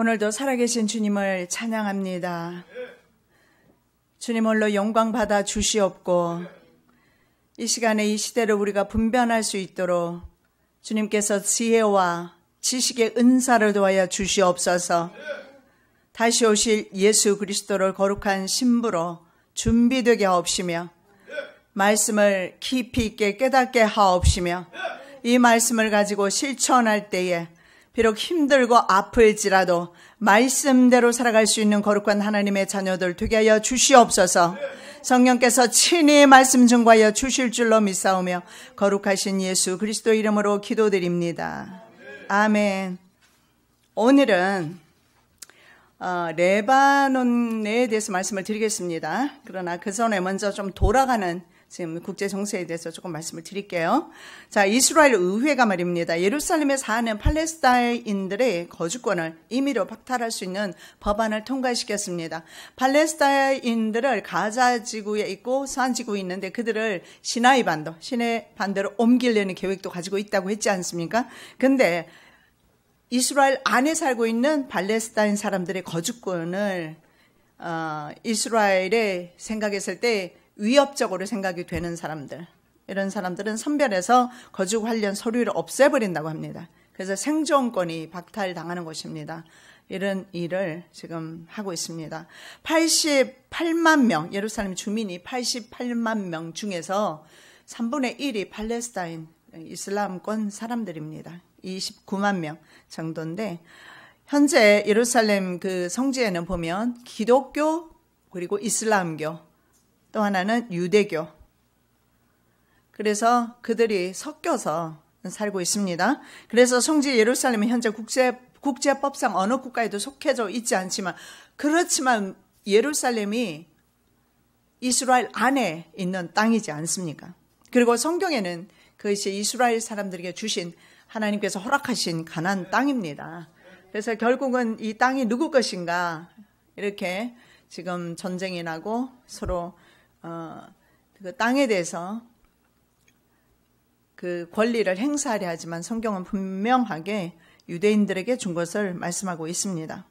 오늘도 살아계신 주님을 찬양합니다. 주님 홀로 영광 받아 주시옵고 이 시간에 이 시대를 우리가 분별할 수 있도록 주님께서 지혜와 지식의 은사를 도하여 주시옵소서. 다시 오실 예수 그리스도를 거룩한 신부로 준비되게 하옵시며 말씀을 깊이 있게 깨닫게 하옵시며 이 말씀을 가지고 실천할 때에 비록 힘들고 아플지라도 말씀대로 살아갈 수 있는 거룩한 하나님의 자녀들 되게 하여 주시옵소서. 성령께서 친히 말씀 증거하여 주실 줄로 믿사오며 거룩하신 예수 그리스도 이름으로 기도드립니다. 아멘. 오늘은 레바논에 대해서 말씀을 드리겠습니다. 그러나 그 전에 먼저 좀 돌아가는 지금 국제 정세에 대해서 조금 말씀을 드릴게요. 자, 이스라엘 의회가 말입니다. 예루살렘에 사는 팔레스타인들의 거주권을 임의로 박탈할 수 있는 법안을 통과시켰습니다. 팔레스타인들을 가자 지구에 있고 서한 지구에 있는데 그들을 시나이 반도로 옮기려는 계획도 가지고 있다고 했지 않습니까? 근데 이스라엘 안에 살고 있는 팔레스타인 사람들의 거주권을 이스라엘에 생각했을 때 위협적으로 생각이 되는 사람들, 이런 사람들은 선별해서 거주 관련 서류를 없애버린다고 합니다. 그래서 생존권이 박탈당하는 것입니다. 이런 일을 지금 하고 있습니다. 88만 명, 예루살렘 주민이 88만 명 중에서 3분의 1이 팔레스타인 이슬람권 사람들입니다. 29만 명 정도인데 현재 예루살렘 그 성지에는 보면 기독교 그리고 이슬람교 또 하나는 유대교, 그래서 그들이 섞여서 살고 있습니다. 그래서 성지 예루살렘은 현재 국제법상 어느 국가에도 속해져 있지 않지만 그렇지만 예루살렘이 이스라엘 안에 있는 땅이지 않습니까? 그리고 성경에는 그것이 이스라엘 사람들에게 주신 하나님께서 허락하신 가나안 땅입니다. 그래서 결국은 이 땅이 누구 것인가 이렇게 지금 전쟁이 나고 서로 그 땅에 대해서 그 권리를 행사하려 하지만 성경은 분명하게 유대인들에게 준 것을 말씀하고 있습니다.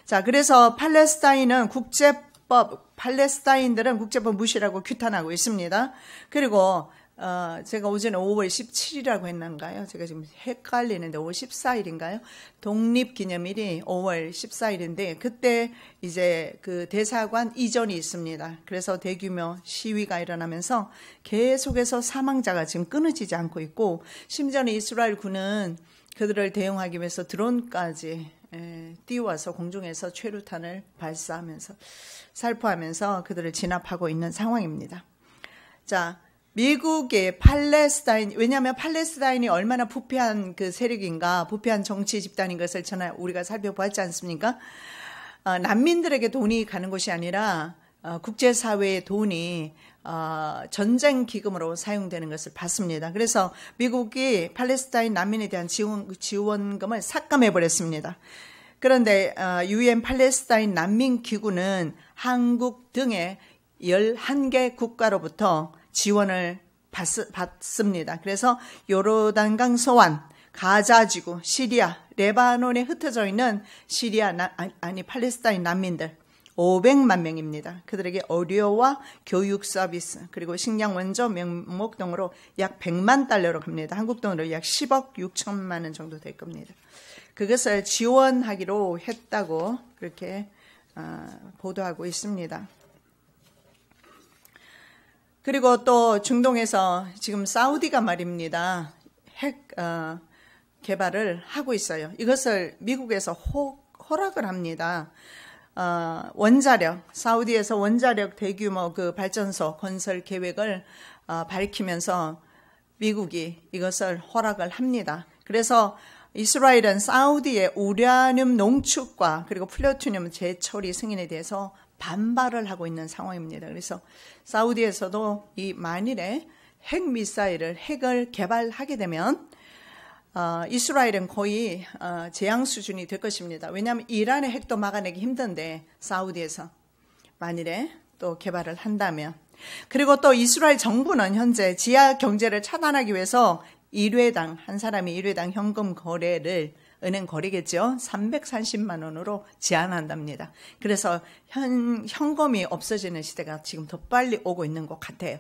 자, 그래서 팔레스타인들은 국제법 무시라고 규탄하고 있습니다. 그리고 제가 오전에 5월 17일이라고 했는가요? 제가 지금 헷갈리는데 5월 14일인가요? 독립기념일이 5월 14일인데 그때 이제 그 대사관 이전이 있습니다. 그래서 대규모 시위가 일어나면서 계속해서 사망자가 지금 끊어지지 않고 있고 심지어는 이스라엘 군은 그들을 대응하기 위해서 드론까지 띄워서 공중에서 최루탄을 발사하면서 살포하면서 그들을 진압하고 있는 상황입니다. 자, 미국의 팔레스타인, 왜냐하면 팔레스타인이 얼마나 부패한 그 세력인가, 부패한 정치 집단인 것을 우리가 살펴보았지 않습니까? 난민들에게 돈이 가는 것이 아니라 국제사회의 돈이 전쟁 기금으로 사용되는 것을 봤습니다. 그래서 미국이 팔레스타인 난민에 대한 지원금을 삭감해버렸습니다. 그런데 UN 팔레스타인 난민기구는 한국 등의 11개 국가로부터 지원을 받습니다. 그래서 요르단강 서완, 가자지구, 시리아, 레바논에 흩어져 있는 팔레스타인 난민들 500만 명입니다. 그들에게 의료와 교육 서비스 그리고 식량 원조 명목 등으로 약 100만 달러로 갑니다. 한국 돈으로 약 10억 6천만 원 정도 될 겁니다. 그것을 지원하기로 했다고 그렇게 보도하고 있습니다. 그리고 또 중동에서 지금 사우디가 말입니다. 핵 개발을 하고 있어요. 이것을 미국에서 허락을 합니다. 사우디에서 원자력 대규모 그 발전소 건설 계획을 밝히면서 미국이 이것을 허락을 합니다. 그래서 이스라엘은 사우디의 우라늄 농축과 그리고 플루토늄 재처리 승인에 대해서 반발을 하고 있는 상황입니다. 그래서 사우디에서도 이 만일에 핵을 개발하게 되면 이스라엘은 거의 재앙 수준이 될 것입니다. 왜냐하면 이란의 핵도 막아내기 힘든데 사우디에서 만일에 또 개발을 한다면. 그리고 또 이스라엘 정부는 현재 지하 경제를 차단하기 위해서 한 사람이 1회당 현금 거래를 은행 거래겠죠. 330만 원으로 제한한답니다. 그래서 현금이 없어지는 시대가 지금 더 빨리 오고 있는 것 같아요.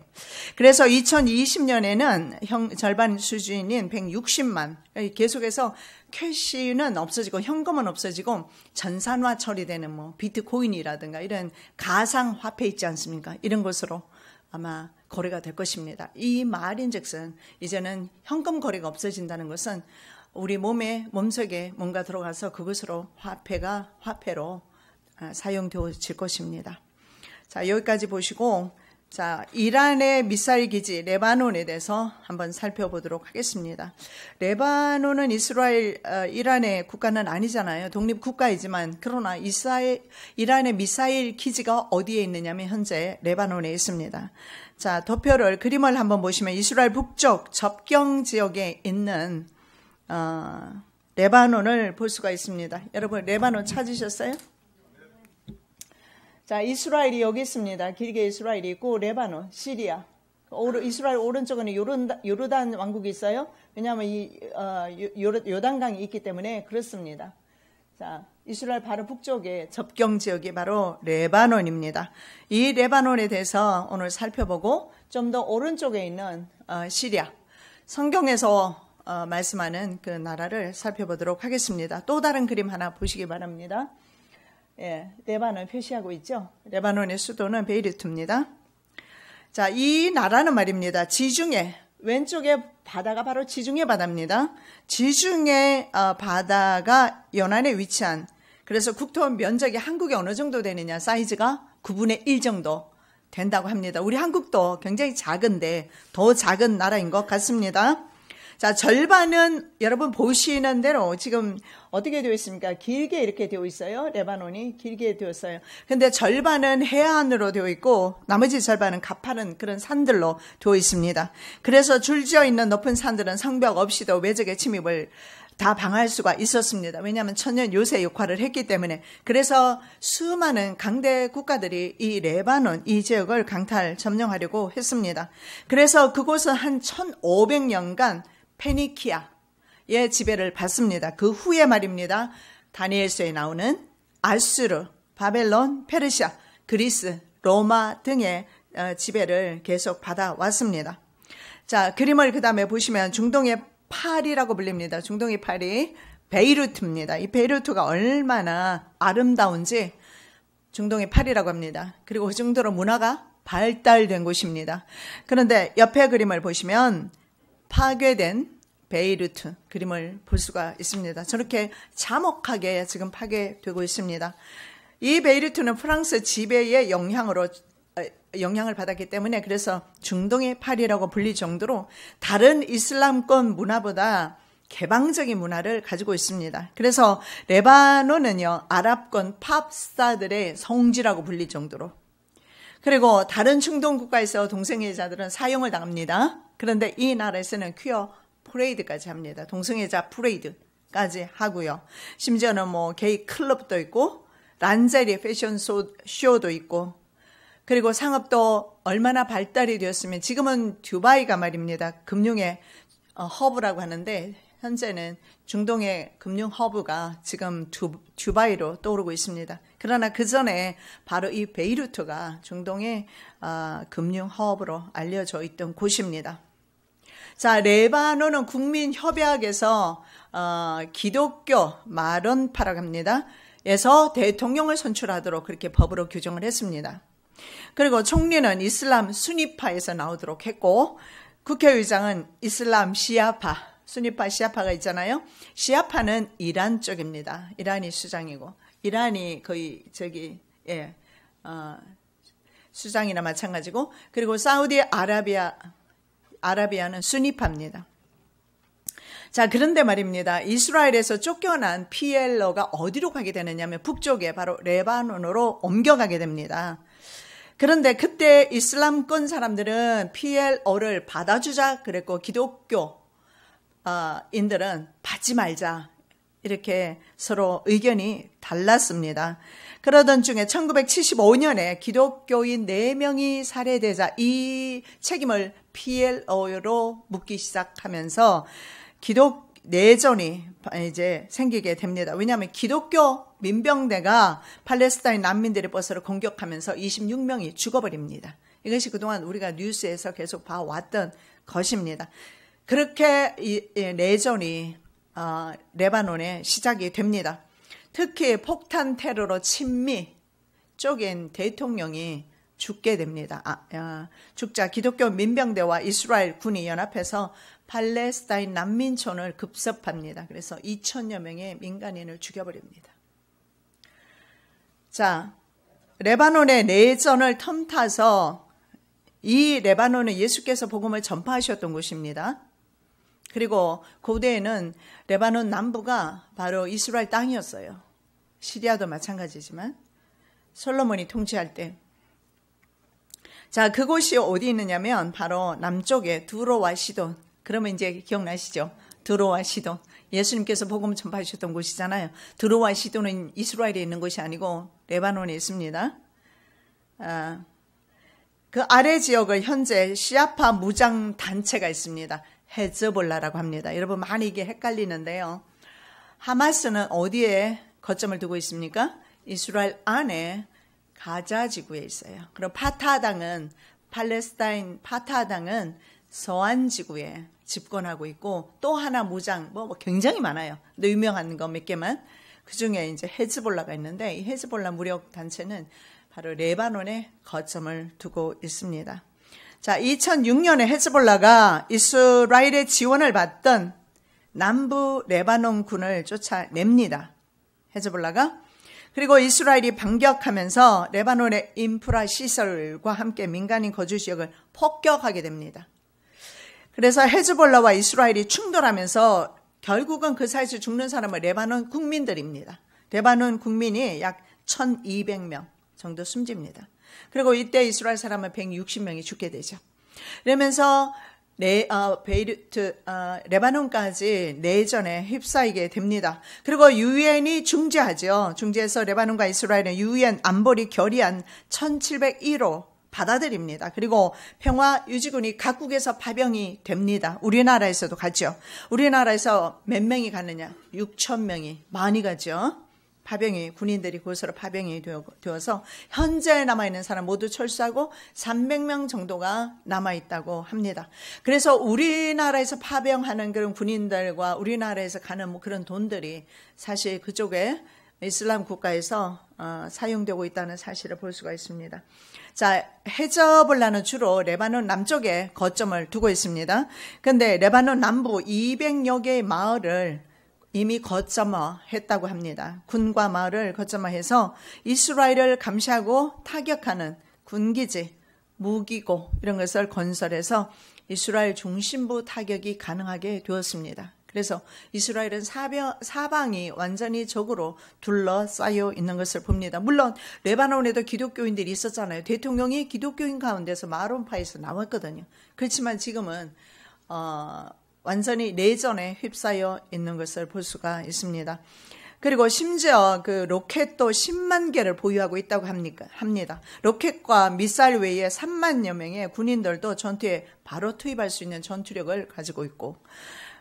그래서 2020년에는 절반 수준인 160만, 계속해서 캐시는 없어지고 현금은 없어지고 전산화 처리되는 뭐 비트코인이라든가 이런 가상 화폐 있지 않습니까? 이런 것으로 아마 거래가 될 것입니다. 이 말인즉슨 이제는 현금 거래가 없어진다는 것은 우리 몸속에 뭔가 들어가서 그것으로 화폐로 사용되어질 것입니다. 자, 여기까지 보시고, 자, 이란의 미사일 기지 레바논에 대해서 한번 살펴보도록 하겠습니다. 레바논은 이란의 국가는 아니잖아요. 독립국가이지만, 그러나 이란의 미사일 기지가 어디에 있느냐면 현재 레바논에 있습니다. 자, 도표를, 그림을 한번 보시면 이스라엘 북쪽 접경 지역에 있는 레바논을 볼 수가 있습니다. 여러분, 레바논 찾으셨어요? 자, 이스라엘이 여기 있습니다. 길게 이스라엘이 있고, 레바논, 시리아. 이스라엘 오른쪽에는 요르단 왕국이 있어요. 왜냐하면 요단강이 있기 때문에 그렇습니다. 자, 이스라엘 바로 북쪽에 접경 지역이 바로 레바논입니다. 이 레바논에 대해서 오늘 살펴보고, 좀 더 오른쪽에 있는 시리아. 성경에서 말씀하는 그 나라를 살펴보도록 하겠습니다. 또 다른 그림 하나 보시기 바랍니다. 예, 레바논 표시하고 있죠. 레바논의 수도는 베이루트입니다. 자, 이 나라는 말입니다. 지중해, 왼쪽에 바다가 바로 지중해 바다입니다. 지중해 바다가 연안에 위치한, 그래서 국토 면적이 한국에 어느 정도 되느냐, 사이즈가 9분의 1 정도 된다고 합니다. 우리 한국도 굉장히 작은데 더 작은 나라인 것 같습니다. 자, 절반은 여러분 보시는 대로 지금 어떻게 되어 있습니까? 길게 이렇게 되어 있어요. 레바논이 길게 되어 있어요. 근데 절반은 해안으로 되어 있고 나머지 절반은 가파른 그런 산들로 되어 있습니다. 그래서 줄지어 있는 높은 산들은 성벽 없이도 외적의 침입을 다 방어할 수가 있었습니다. 왜냐하면 천년 요새 역할을 했기 때문에. 그래서 수많은 강대 국가들이 이 레바논, 이 지역을 강탈, 점령하려고 했습니다. 그래서 그곳은 한 1500년간 페니키아의 지배를 받습니다. 그 후에 말입니다. 다니엘서에 나오는 아수르, 바벨론, 페르시아, 그리스, 로마 등의 지배를 계속 받아왔습니다. 자, 그림을 그 다음에 보시면 중동의 파리라고 불립니다. 중동의 파리, 베이루트입니다. 이 베이루트가 얼마나 아름다운지 중동의 파리라고 합니다. 그리고 그 정도로 문화가 발달된 곳입니다. 그런데 옆에 그림을 보시면 파괴된 베이루트 그림을 볼 수가 있습니다. 저렇게 참혹하게 지금 파괴되고 있습니다. 이 베이루트는 프랑스 지배의 영향을 받았기 때문에 그래서 중동의 파리라고 불릴 정도로 다른 이슬람권 문화보다 개방적인 문화를 가지고 있습니다. 그래서 레바논은요, 아랍권 팝스타들의 성지라고 불릴 정도로, 그리고 다른 중동 국가에서 동성애자들은 사형을 당합니다. 그런데 이 나라에서는 퀴어 프레이드까지 합니다. 동성애자 프레이드까지 하고요. 심지어는 뭐 게이 클럽도 있고 란제리 패션 쇼도 있고, 그리고 상업도 얼마나 발달이 되었으면 지금은 두바이가 말입니다. 금융의 허브라고 하는데 현재는 중동의 금융 허브가 지금 두바이로 떠오르고 있습니다. 그러나 그 전에 바로 이 베이루트가 중동의 금융 허브로 알려져 있던 곳입니다. 자, 레바논은 국민협약에서 기독교 마론파라고 합니다. 에서 대통령을 선출하도록 그렇게 법으로 규정을 했습니다. 그리고 총리는 이슬람 수니파에서 나오도록 했고, 국회의장은 이슬람 시아파, 수니파 시아파가 있잖아요. 시아파는 이란 쪽입니다. 이란이 수장이고, 이란이 거의 수장이나 마찬가지고, 그리고 사우디 아라비아는 수니파입니다. 자, 그런데 말입니다. 이스라엘에서 쫓겨난 PLO가 어디로 가게 되느냐면 북쪽에 바로 레바논으로 옮겨가게 됩니다. 그런데 그때 이슬람권 사람들은 PLO를 받아주자 그랬고, 기독교 인들은 받지 말자 이렇게 서로 의견이 달랐습니다. 그러던 중에 1975년에 기독교인 4명이 살해되자 이 책임을 PLO로 묻기 시작하면서 내전이 이제 생기게 됩니다. 왜냐하면 기독교 민병대가 팔레스타인 난민들의 버스를 공격하면서 26명이 죽어버립니다. 이것이 그동안 우리가 뉴스에서 계속 봐왔던 것입니다. 그렇게 내전이 레바논에 시작이 됩니다. 특히 폭탄 테러로 친미 쪽인 대통령이 죽게 됩니다. 죽자 기독교 민병대와 이스라엘 군이 연합해서 팔레스타인 난민촌을 급습합니다. 그래서 2,000여 명의 민간인을 죽여버립니다. 자, 레바논의 내전을 틈타서 이 레바논은 예수께서 복음을 전파하셨던 곳입니다. 그리고 고대에는 레바논 남부가 바로 이스라엘 땅이었어요. 시리아도 마찬가지지만 솔로몬이 통치할 때. 자, 그곳이 어디 있느냐면 바로 남쪽에 두로와 시돈. 그러면 이제 기억나시죠? 두로와 시돈. 예수님께서 복음 전파하셨던 곳이잖아요. 두로와 시돈은 이스라엘에 있는 곳이 아니고 레바논에 있습니다. 그 아래 지역을 현재 시아파 무장 단체가 있습니다. 헤즈볼라라고 합니다. 여러분 많이 이게 헷갈리는데요. 하마스는 어디에 거점을 두고 있습니까? 이스라엘 안에 가자 지구에 있어요. 그리고 파타당은 팔레스타인 파타당은 서안 지구에 집권하고 있고 또 하나 무장 뭐 굉장히 많아요. 또 유명한 거 몇 개만 그 중에 이제 헤즈볼라가 있는데 이 헤즈볼라 무력 단체는 바로 레바논에 거점을 두고 있습니다. 자, 2006년에 헤즈볼라가 이스라엘의 지원을 받던 남부 레바논 군을 쫓아냅니다. 헤즈볼라가. 그리고 이스라엘이 반격하면서 레바논의 인프라 시설과 함께 민간인 거주 지역을 폭격하게 됩니다. 그래서 헤즈볼라와 이스라엘이 충돌하면서 결국은 그 사이에서 죽는 사람은 레바논 국민들입니다. 레바논 국민이 약 1,200명 정도 숨집니다. 그리고 이때 이스라엘 사람은 160명이 죽게 되죠. 그러면서 레바논까지 내전에 휩싸이게 됩니다. 그리고 유엔이 중재하죠. 중재해서 레바논과 이스라엘은 유엔 안보리 결의안 1701호 받아들입니다. 그리고 평화유지군이 각국에서 파병이 됩니다. 우리나라에서도 가죠. 우리나라에서 몇 명이 가느냐? 6,000명이 많이 가죠. 파병이 군인들이 그곳으로 파병이 되어서 현재 남아있는 사람 모두 철수하고 300명 정도가 남아있다고 합니다. 그래서 우리나라에서 파병하는 그런 군인들과 우리나라에서 가는 뭐 그런 돈들이 사실 그쪽에 이슬람 국가에서 사용되고 있다는 사실을 볼 수가 있습니다. 자, 헤즈볼라는 주로 레바논 남쪽에 거점을 두고 있습니다. 그런데 레바논 남부 200여 개의 마을을 이미 거점화했다고 합니다. 군과 마을을 거점화해서 이스라엘을 감시하고 타격하는 군기지, 무기고 이런 것을 건설해서 이스라엘 중심부 타격이 가능하게 되었습니다. 그래서 이스라엘은 사방이 완전히 적으로 둘러싸여 있는 것을 봅니다. 물론 레바논에도 기독교인들이 있었잖아요. 대통령이 기독교인 가운데서 마론파에서 나왔거든요. 그렇지만 지금은 완전히 내전에 휩싸여 있는 것을 볼 수가 있습니다. 그리고 심지어 그 로켓도 10만 개를 보유하고 있다고 합니다. 로켓과 미사일 외에 3만여 명의 군인들도 전투에 바로 투입할 수 있는 전투력을 가지고 있고,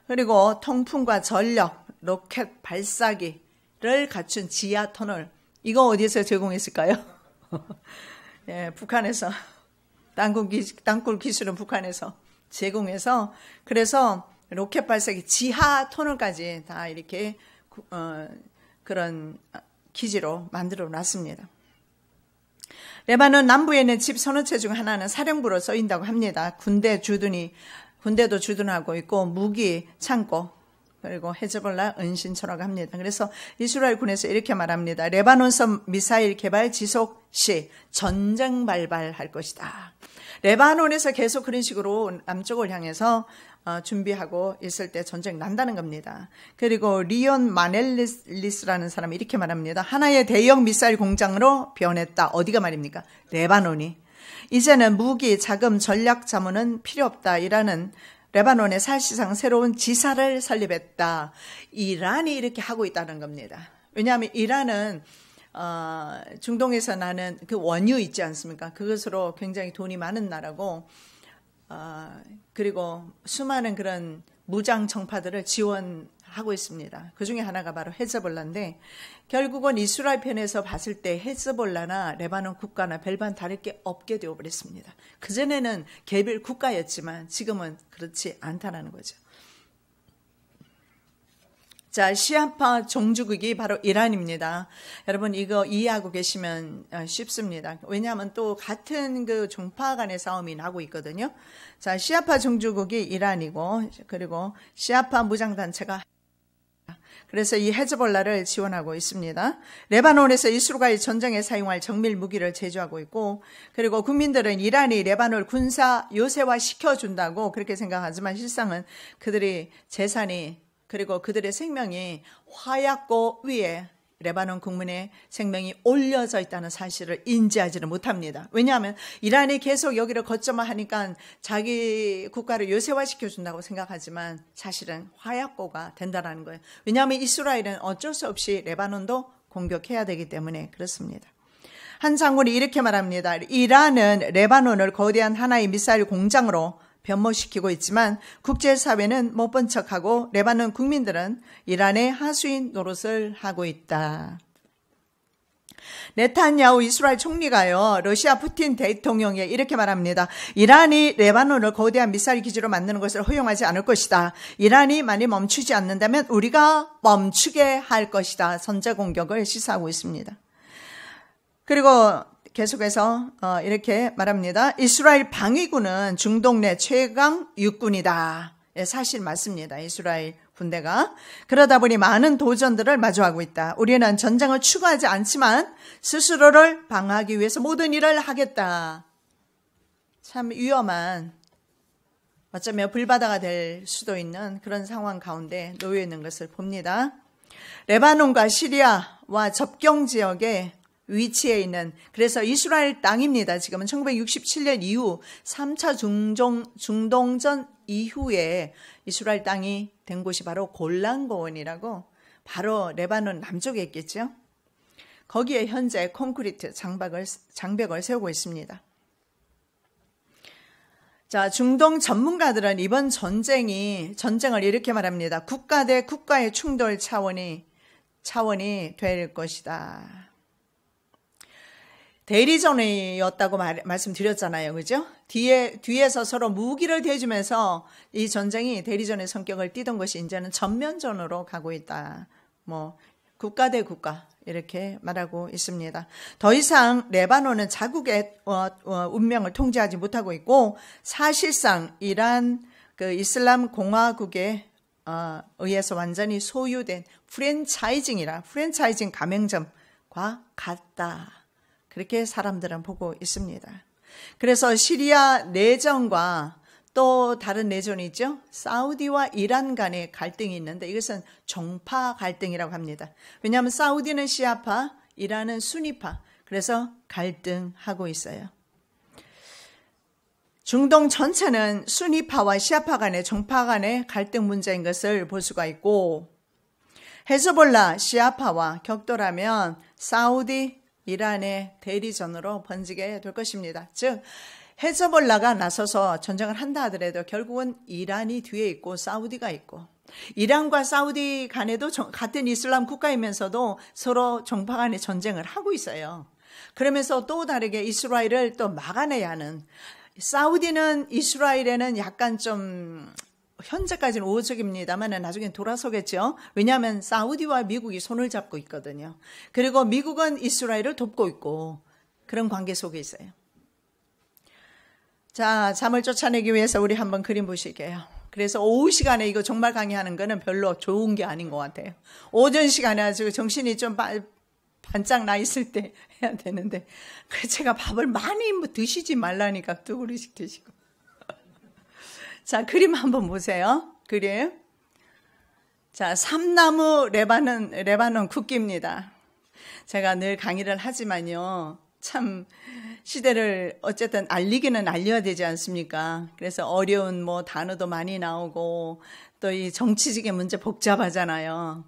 그리고 통풍과 전력, 로켓 발사기를 갖춘 지하 터널, 이거 어디에서 제공했을까요? 예, 북한에서 땅굴 기술은 북한에서 제공해서, 그래서 로켓 발사기 지하 터널까지 다 이렇게 그런 기지로 만들어 놨습니다. 레바논 남부에 있는 집 서너 채 중 하나는 사령부로 쓰인다고 합니다. 군대도 주둔하고 있고 무기 창고, 그리고 헤즈볼라 은신처라고 합니다. 그래서 이스라엘 군에서 이렇게 말합니다. 레바논선 미사일 개발 지속 시 전쟁 발발할 것이다. 레바논에서 계속 그런 식으로 남쪽을 향해서 준비하고 있을 때 전쟁 난다는 겁니다. 그리고 리온 마넬리스라는 사람이 이렇게 말합니다. 하나의 대형 미사일 공장으로 변했다. 어디가 말입니까? 레바논이. 이제는 무기, 자금, 전략 자문은 필요 없다. 이라는 레바논에 사실상 새로운 지사를 설립했다. 이란이 이렇게 하고 있다는 겁니다. 왜냐하면 이란은 중동에서 나는 그 원유 있지 않습니까? 그것으로 굉장히 돈이 많은 나라고, 그리고 수많은 그런 무장 정파들을 지원하고 있습니다. 그 중에 하나가 바로 헤즈볼라인데 결국은 이스라엘 편에서 봤을 때 헤즈볼라나 레바논 국가나 별반 다를 게 없게 되어버렸습니다. 그전에는 개별 국가였지만 지금은 그렇지 않다는 거죠. 자, 시아파 종주국이 바로 이란입니다. 여러분 이거 이해하고 계시면 쉽습니다. 왜냐하면 또 같은 그 종파 간의 싸움이 나고 있거든요. 자, 시아파 종주국이 이란이고 그리고 시아파 무장단체가 그래서 이 헤즈볼라를 지원하고 있습니다. 레바논에서 이스라엘 전쟁에 사용할 정밀 무기를 제조하고 있고 그리고 국민들은 이란이 레바논을 군사 요새화 시켜준다고 그렇게 생각하지만 실상은 그들이 재산이 그리고 그들의 생명이 화약고 위에 레바논 국민의 생명이 올려져 있다는 사실을 인지하지는 못합니다. 왜냐하면 이란이 계속 여기를 거점화 하니까 자기 국가를 요새화시켜준다고 생각하지만 사실은 화약고가 된다는 거예요. 왜냐하면 이스라엘은 어쩔 수 없이 레바논도 공격해야 되기 때문에 그렇습니다. 한 장군이 이렇게 말합니다. 이란은 레바논을 거대한 하나의 미사일 공장으로 변모시키고 있지만 국제사회는 못 본 척하고 레바논 국민들은 이란의 하수인 노릇을 하고 있다. 네탄야후 이스라엘 총리가요, 러시아 푸틴 대통령에 이렇게 말합니다. 이란이 레바논을 거대한 미사일 기지로 만드는 것을 허용하지 않을 것이다. 이란이 만일 멈추지 않는다면 우리가 멈추게 할 것이다. 선제 공격을 시사하고 있습니다. 그리고 계속해서 이렇게 말합니다. 이스라엘 방위군은 중동 내 최강 육군이다. 사실 맞습니다. 이스라엘 군대가. 그러다 보니 많은 도전들을 마주하고 있다. 우리는 전쟁을 추구하지 않지만 스스로를 방어하기 위해서 모든 일을 하겠다. 참 위험한 어쩌면 불바다가 될 수도 있는 그런 상황 가운데 놓여 있는 것을 봅니다. 레바논과 시리아와 접경 지역에 위치해 있는 그래서 이스라엘 땅입니다. 지금은 1967년 이후 3차 중동전 이후에 이스라엘 땅이 된 곳이 바로 골란고원이라고 바로 레바논 남쪽에 있겠죠. 거기에 현재 콘크리트 장벽을 세우고 있습니다. 자, 중동 전문가들은 이번 전쟁을 이렇게 말합니다. 국가 대 국가의 충돌 차원이 될 것이다. 대리전이었다고 말씀드렸잖아요. 그죠? 뒤에서 서로 무기를 대주면서 이 전쟁이 대리전의 성격을 띠던 것이 이제는 전면전으로 가고 있다. 국가 대 국가 이렇게 말하고 있습니다. 더 이상 레바논은 자국의 운명을 통제하지 못하고 있고 사실상 이란 이슬람 공화국에 의해서 완전히 소유된 프랜차이징 가맹점과 같다. 그렇게 사람들은 보고 있습니다. 그래서 시리아 내전과 또 다른 내전이 있죠. 사우디와 이란 간의 갈등이 있는데 이것은 정파 갈등이라고 합니다. 왜냐하면 사우디는 시아파, 이란은 수니파. 그래서 갈등하고 있어요. 중동 전체는 수니파와 시아파 간의 정파 간의 갈등 문제인 것을 볼 수가 있고 헤즈볼라, 시아파와 격돌하면 사우디, 이란의 대리전으로 번지게 될 것입니다. 즉 헤즈볼라가 나서서 전쟁을 한다 하더라도 결국은 이란이 뒤에 있고 사우디가 있고 이란과 사우디 간에도 같은 이슬람 국가이면서도 서로 정파 간의 전쟁을 하고 있어요. 그러면서 또 다르게 이스라엘을 또 막아내야 하는 사우디는 이스라엘에는 약간 좀 현재까지는 우호적입니다만 나중에 돌아서겠죠. 왜냐하면 사우디와 미국이 손을 잡고 있거든요. 그리고 미국은 이스라엘을 돕고 있고 그런 관계 속에 있어요. 자, 잠을 쫓아내기 위해서 우리 한번 그림 보실게요. 그래서 오후 시간에 이거 정말 강의하는 거는 별로 좋은 게 아닌 것 같아요. 오전 시간에 아주 정신이 좀 반짝 나 있을 때 해야 되는데 제가 밥을 많이 드시지 말라니까 2그릇씩 드시고. 자, 그림 한번 보세요. 그림. 자, 삼나무 레바논 국기입니다. 제가 늘 강의를 하지만요. 참 시대를 어쨌든 알리기는 알려야 되지 않습니까? 그래서 어려운 단어도 많이 나오고 또 이 정치적인 문제 복잡하잖아요.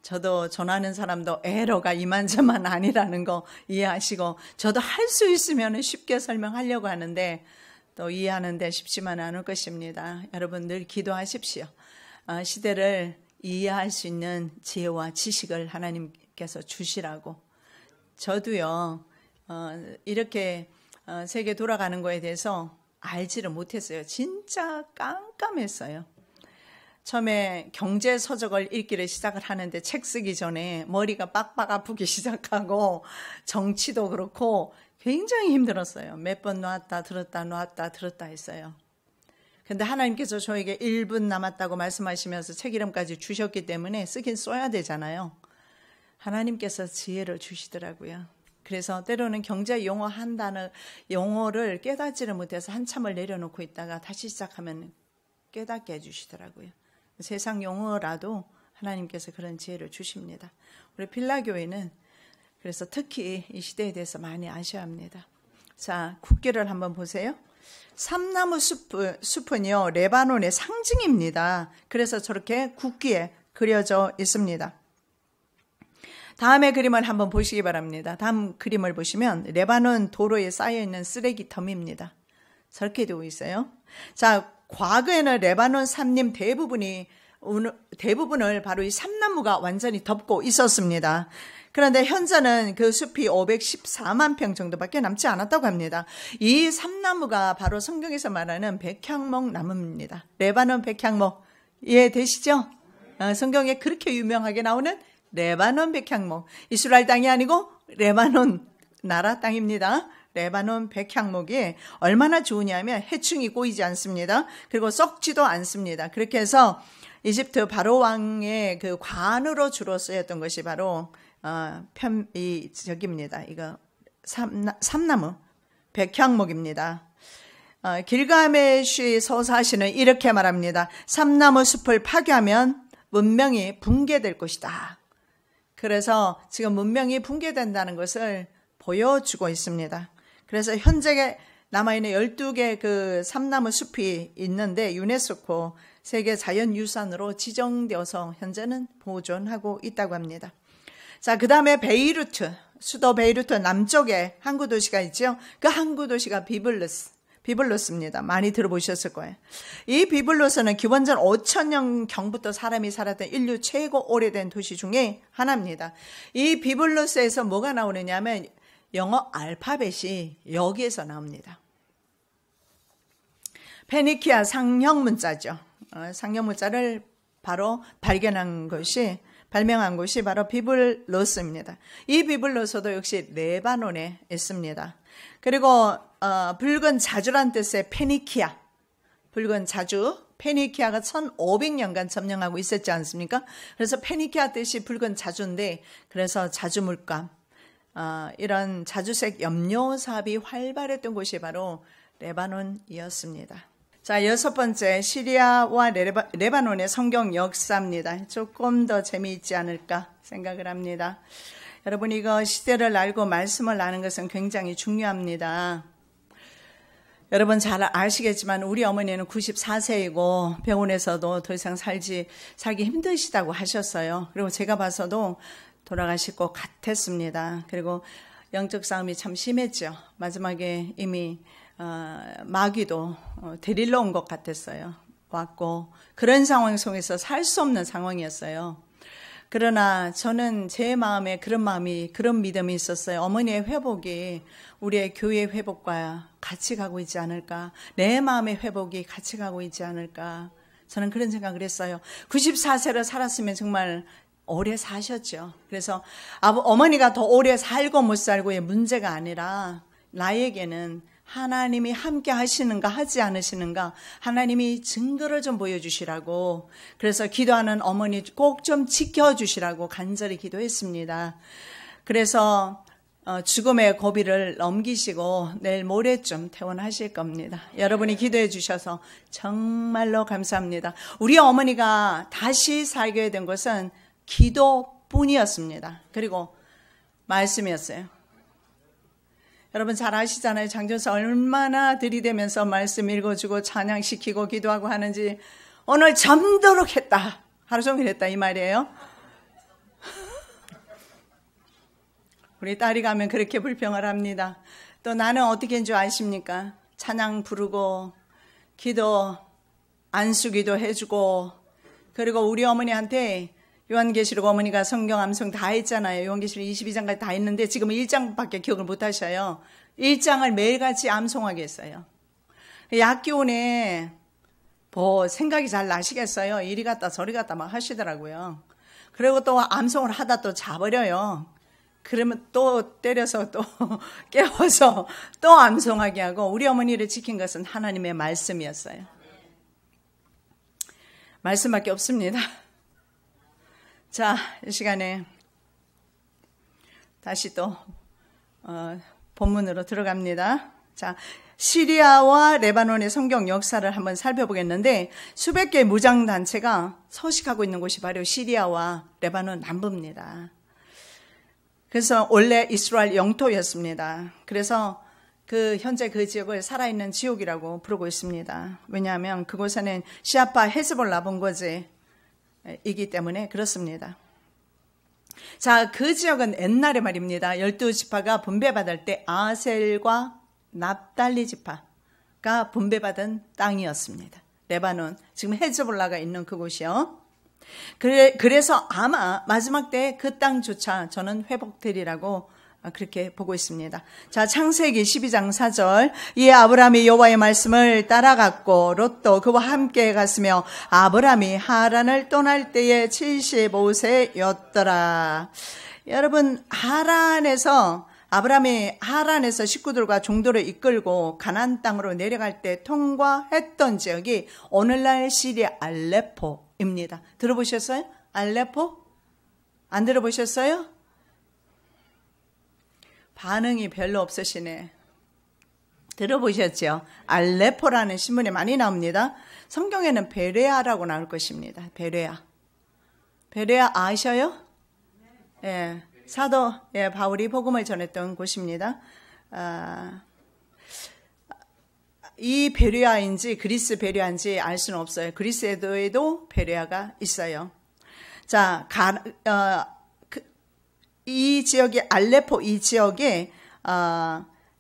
저도 전하는 사람도 에러가 이만저만 아니라는 거 이해하시고 저도 할 수 있으면 쉽게 설명하려고 하는데 또 이해하는데 쉽지만 않을 것입니다. 여러분 늘 기도하십시오. 시대를 이해할 수 있는 지혜와 지식을 하나님께서 주시라고. 저도요, 이렇게 세계 돌아가는 거에 대해서 알지를 못했어요. 진짜 깜깜했어요. 처음에 경제 서적을 읽기를 시작을 하는데 책 쓰기 전에 머리가 빡빡 아프기 시작하고 정치도 그렇고 굉장히 힘들었어요. 몇 번 놨다 들었다 했어요. 근데 하나님께서 저에게 1분 남았다고 말씀하시면서 책 이름까지 주셨기 때문에 쓰긴 써야 되잖아요. 하나님께서 지혜를 주시더라고요. 그래서 때로는 경제 용어 한 단어, 용어를 깨닫지를 못해서 한참을 내려놓고 있다가 다시 시작하면 깨닫게 해주시더라고요. 세상 용어라도 하나님께서 그런 지혜를 주십니다. 우리 빌라교회는 그래서 특히 이 시대에 대해서 많이 아셔야 합니다. 자, 국기를 한번 보세요. 삼나무 숲은요, 레바논의 상징입니다. 그래서 저렇게 국기에 그려져 있습니다. 다음의 그림을 한번 보시기 바랍니다. 다음 그림을 보시면 레바논 도로에 쌓여있는 쓰레기텀입니다. 저렇게 되어 있어요. 자, 과거에는 레바논 산림 대부분을 바로 이 삼나무가 완전히 덮고 있었습니다. 그런데 현재는 그 숲이 514만 평 정도밖에 남지 않았다고 합니다. 이 삼나무가 바로 성경에서 말하는 백향목 나무입니다. 레바논 백향목 이해되시죠? 성경에 그렇게 유명하게 나오는 레바논 백향목. 이스라엘 땅이 아니고 레바논 나라 땅입니다. 레바논 백향목이 얼마나 좋으냐면 해충이 꼬이지 않습니다. 그리고 썩지도 않습니다. 그렇게 해서 이집트 바로 왕의 그 관으로 주로 쓰였던 것이 바로 저기입니다. 이거 삼나무 백향목입니다. 길가메시 서사시는 이렇게 말합니다. 삼나무 숲을 파괴하면 문명이 붕괴될 것이다. 그래서 지금 문명이 붕괴된다는 것을 보여주고 있습니다. 그래서 현재 남아있는 12개 그 삼나무 숲이 있는데 유네스코 세계 자연유산으로 지정되어서 현재는 보존하고 있다고 합니다. 자, 그 다음에 베이루트, 수도 베이루트 남쪽에 항구 도시가 있죠. 그 항구 도시가 비블루스입니다. 많이 들어보셨을 거예요. 이 비블루스는 기원전 5,000년 경부터 사람이 살았던 인류 최고 오래된 도시 중에 하나입니다. 이 비블루스에서 뭐가 나오느냐 하면 영어 알파벳이 여기에서 나옵니다. 페니키아 상형 문자죠. 상형 문자를 바로 발명한 곳이 바로 비블로스입니다. 이 비블로스도 역시 레바논에 있습니다. 그리고 붉은 자주란 뜻의 페니키아, 붉은 자주, 페니키아가 1500년간 점령하고 있었지 않습니까? 그래서 페니키아 뜻이 붉은 자주인데 그래서 자주물감, 이런 자주색 염료 사업이 활발했던 곳이 바로 레바논이었습니다. 자, 6번째 시리아와 레바논의 성경 역사입니다. 조금 더 재미있지 않을까 생각을 합니다. 여러분, 이거 시대를 알고 말씀을 아는 것은 굉장히 중요합니다. 여러분 잘 아시겠지만 우리 어머니는 94세이고 병원에서도 더 이상 살기 힘드시다고 하셨어요. 그리고 제가 봐서도 돌아가실 것 같았습니다. 그리고 영적 싸움이 참 심했죠. 마지막에 이미 마귀도 데리러 온 것 같았어요. 왔고 그런 상황 속에서 살 수 없는 상황이었어요. 그러나 저는 제 마음에 그런 믿음이 있었어요. 어머니의 회복이 우리의 교회의 회복과 같이 가고 있지 않을까. 내 마음의 회복이 같이 가고 있지 않을까. 저는 그런 생각을 했어요. 94세를 살았으면 정말 오래 사셨죠. 그래서 어머니가 더 오래 살고 못 살고의 문제가 아니라 나에게는 하나님이 함께 하시는가 하지 않으시는가 하나님이 증거를 좀 보여주시라고, 그래서 기도하는 어머니 꼭 좀 지켜주시라고 간절히 기도했습니다. 그래서 죽음의 고비를 넘기시고 내일 모레쯤 퇴원하실 겁니다. 여러분이 기도해 주셔서 정말로 감사합니다. 우리 어머니가 다시 살게 된 것은 기도뿐이었습니다. 그리고 말씀이었어요. 여러분 잘 아시잖아요. 장전사 얼마나 들이대면서 말씀 읽어주고 찬양시키고 기도하고 하는지. 오늘 잠도록 했다. 하루 종일 했다 이 말이에요. 우리 딸이 가면 그렇게 불평을 합니다. 또 나는 어떻게 한 줄 아십니까? 찬양 부르고 기도 안수기도 해주고 그리고 우리 어머니한테 요한계시록 어머니가 성경 암송 다 했잖아요. 요한계시록 22장까지 다 했는데 지금 1장밖에 기억을 못 하셔요. 1장을 매일같이 암송하게 했어요. 약기운에 뭐 생각이 잘 나시겠어요. 이리 갔다 저리 갔다 막 하시더라고요. 그리고 또 암송을 하다 또 자버려요. 그러면 또 때려서 또 깨워서 또 암송하게 하고, 우리 어머니를 지킨 것은 하나님의 말씀이었어요. 말씀밖에 없습니다. 자, 이 시간에 다시 또 본문으로 들어갑니다. 자, 시리아와 레바논의 성경 역사를 한번 살펴보겠는데, 수백 개의 무장단체가 서식하고 있는 곳이 바로 시리아와 레바논 남부입니다. 그래서 원래 이스라엘 영토였습니다. 그래서 현재 그 지역을 살아있는 지옥이라고 부르고 있습니다. 왜냐하면 그곳에는 시아파 헤즈볼라 본거지이기 때문에 그렇습니다. 자, 그 지역은 옛날에 말입니다. 12지파가 분배받을 때 아셀과 납달리 지파가 분배받은 땅이었습니다. 레바논, 지금 헤즈볼라가 있는 그곳이요. 그래서 아마 마지막 때 그 땅조차 저는 회복되리라고 그렇게 보고 있습니다. 자, 창세기 12장 4절. 이에 아브라함이 여호와의 말씀을 따라갔고 롯도 그와 함께 갔으며 아브라함이 하란을 떠날 때에 75세였더라. 여러분, 아브라함이 하란에서 식구들과 종도를 이끌고 가나안 땅으로 내려갈 때 통과했던 지역이 오늘날 시리아 알레포입니다. 들어보셨어요? 알레포? 안 들어보셨어요? 반응이 별로 없으시네. 들어보셨죠? 알레포라는 신문에 많이 나옵니다. 성경에는 베레아라고 나올 것입니다. 베레아 아셔요? 예, 사도 바울이 복음을 전했던 곳입니다. 이 베레아인지 그리스 베레아인지 알 수는 없어요. 그리스에도 베레아가 있어요. 자, 이 지역이 알레포, 이 지역에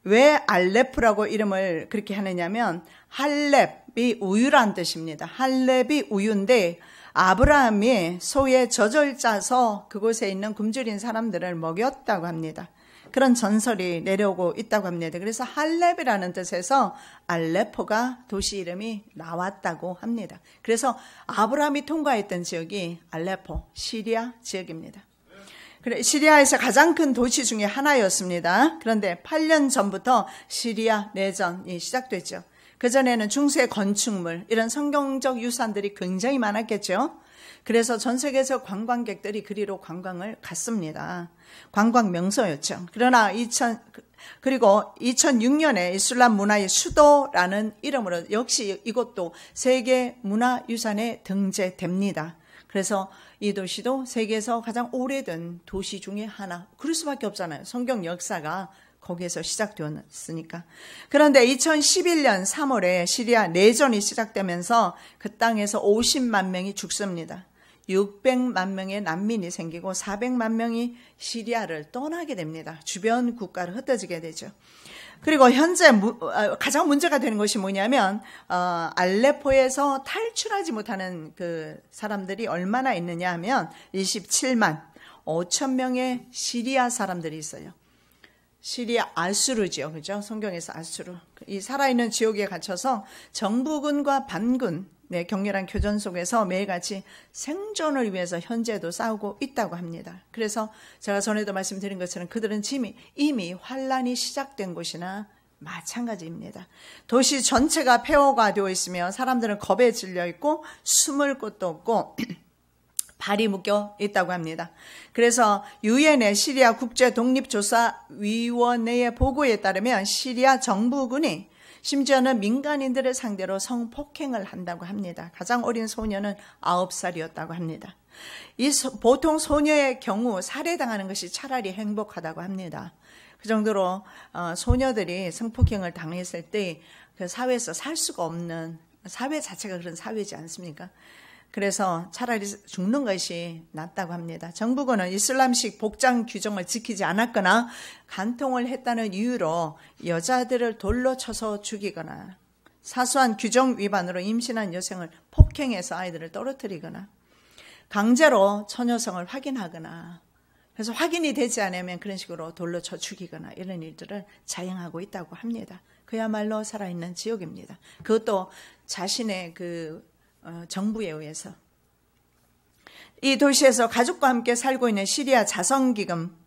왜 알레포라고 이름을 그렇게 하느냐면, 할렙이 우유란 뜻입니다. 할렙이 우유인데 아브라함이 소에 젖을 짜서 그곳에 있는 굶주린 사람들을 먹였다고 합니다. 그런 전설이 내려오고 있다고 합니다. 그래서 할렙이라는 뜻에서 알레포가 도시 이름이 나왔다고 합니다. 그래서 아브라함이 통과했던 지역이 알레포, 시리아 지역입니다. 시리아에서 가장 큰 도시 중에 하나였습니다. 그런데 8년 전부터 시리아 내전이 시작됐죠. 그전에는 중세 건축물, 이런 성경적 유산들이 굉장히 많았겠죠. 그래서 전 세계에서 관광객들이 그리로 관광을 갔습니다. 관광 명소였죠. 그러나 그리고 2006년에 이슬람 문화의 수도라는 이름으로 역시 이것도 세계 문화유산에 등재됩니다. 그래서 이 도시도 세계에서 가장 오래된 도시 중에 하나, 그럴 수밖에 없잖아요. 성경 역사가 거기에서 시작되었으니까. 그런데 2011년 3월에 시리아 내전이 시작되면서 그 땅에서 50만 명이 죽습니다. 600만 명의 난민이 생기고 400만 명이 시리아를 떠나게 됩니다. 주변 국가로 흩어지게 되죠. 그리고 현재 가장 문제가 되는 것이 뭐냐면, 알레포에서 탈출하지 못하는 그 사람들이 얼마나 있느냐 하면 27만 5천 명의 시리아 사람들이 있어요. 시리아 아수르지요. 그죠? 성경에서 아수르. 이 살아있는 지옥에 갇혀서 정부군과 반군, 격렬한 교전 속에서 매일같이 생존을 위해서 현재도 싸우고 있다고 합니다. 그래서 제가 전에도 말씀드린 것처럼 그들은 이미 환란이 시작된 곳이나 마찬가지입니다. 도시 전체가 폐허가 되어 있으며 사람들은 겁에 질려 있고 숨을 곳도 없고 발이 묶여 있다고 합니다. 그래서 유엔의 시리아 국제독립조사위원회의 보고에 따르면 시리아 정부군이 심지어는 민간인들을 상대로 성폭행을 한다고 합니다. 가장 어린 소녀는 9살이었다고 합니다. 보통 소녀의 경우 살해당하는 것이 차라리 행복하다고 합니다. 그 정도로 소녀들이 성폭행을 당했을 때 그 사회에서 살 수가 없는, 사회 자체가 그런 사회지 않습니까? 그래서 차라리 죽는 것이 낫다고 합니다. 정부군은 이슬람식 복장 규정을 지키지 않았거나 간통을 했다는 이유로 여자들을 돌로 쳐서 죽이거나 사소한 규정 위반으로 임신한 여성을 폭행해서 아이들을 떨어뜨리거나 강제로 처녀성을 확인하거나 그래서 확인이 되지 않으면 그런 식으로 돌로 쳐 죽이거나 이런 일들을 자행하고 있다고 합니다. 그야말로 살아있는 지옥입니다. 그것도 자신의 정부에 의해서. 이 도시에서 가족과 함께 살고 있는 시리아 자선기금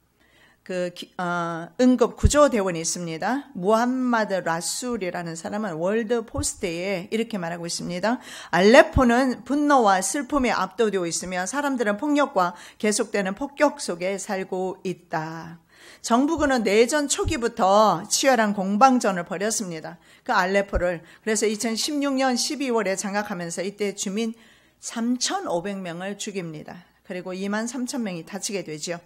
응급 구조대원이 있습니다. 무함마드 라술이라는 사람은 월드 포스트에 이렇게 말하고 있습니다. 알레포는 분노와 슬픔에 압도되어 있으며 사람들은 폭력과 계속되는 폭격 속에 살고 있다. 정부군은 내전 초기부터 치열한 공방전을 벌였습니다. 그 알레포를. 그래서 2016년 12월에 장악하면서 이때 주민 3,500명을 죽입니다. 그리고 23,000명이 다치게 되죠.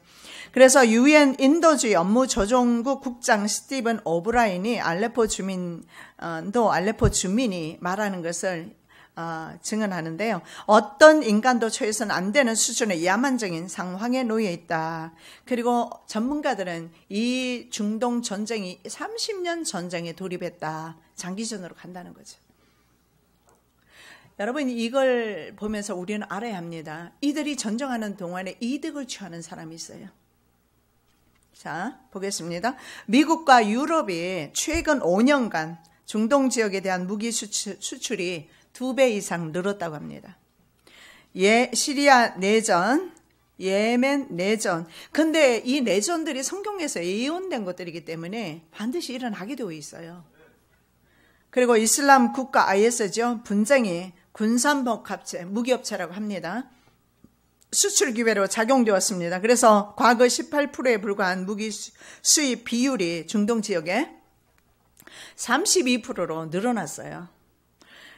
그래서 UN 인도주의 업무조정국 국장 스티븐 오브라인이 알레포 주민이 말하는 것을 증언하는데요. 어떤 인간도 처해서는 안 되는 수준의 야만적인 상황에 놓여 있다. 그리고 전문가들은 이 중동 전쟁이 30년 전쟁에 돌입했다. 장기전으로 간다는 거죠. 여러분 이걸 보면서 우리는 알아야 합니다. 이들이 전쟁하는 동안에 이득을 취하는 사람이 있어요. 자, 보겠습니다. 미국과 유럽이 최근 5년간 중동 지역에 대한 무기 수출이 2배 이상 늘었다고 합니다. 시리아 내전, 예멘 내전. 근데 이 내전들이 성경에서 예언된 것들이기 때문에 반드시 일어나게 되어 있어요. 그리고 이슬람 국가 IS죠. 분쟁이 군산복합체, 무기업체라고 합니다. 수출 기회로 작용되었습니다. 그래서 과거 18%에 불과한 무기 수입 비율이 중동 지역에 32%로 늘어났어요.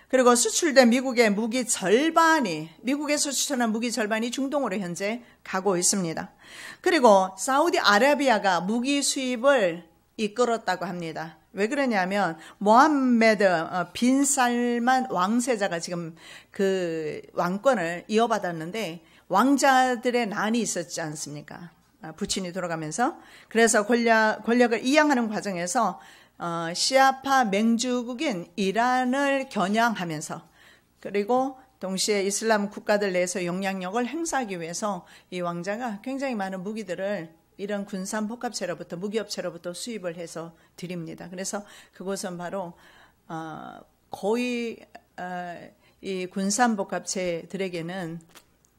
그리고 수출된 미국의 미국에서 수출한 무기 절반이 중동으로 현재 가고 있습니다. 그리고 사우디아라비아가 무기 수입을 이끌었다고 합니다. 왜 그러냐면 모함메드 빈 살만 왕세자가 지금 그 왕권을 이어받았는데 왕자들의 난이 있었지 않습니까? 부친이 돌아가면서. 그래서 권력을 이양하는 과정에서 시아파 맹주국인 이란을 겨냥하면서 그리고 동시에 이슬람 국가들 내에서 영향력을 행사하기 위해서 이 왕자가 굉장히 많은 무기들을 이런 군산 복합체로부터 무기업체로부터 수입을 해서 드립니다. 그래서 그것은 바로 거의 이 군산 복합체들에게는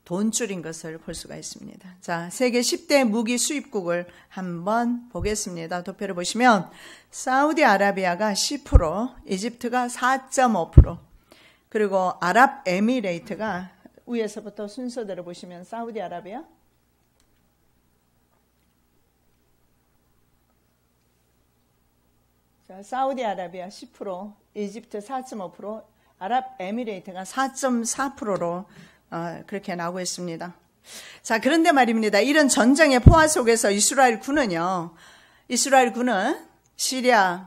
돈줄인 것을 볼 수가 있습니다. 자, 세계 10대 무기 수입국을 한번 보겠습니다. 도표를 보시면 사우디아라비아가 10%, 이집트가 4.5%, 그리고 아랍에미레이트가 위에서부터 순서대로 보시면 사우디아라비아, 자, 사우디아라비아 10%, 이집트 4.5%, 아랍에미레이트가 4.4%로 그렇게 나오고 있습니다. 자, 그런데 말입니다. 이런 전쟁의 포화 속에서 이스라엘 군은 시리아의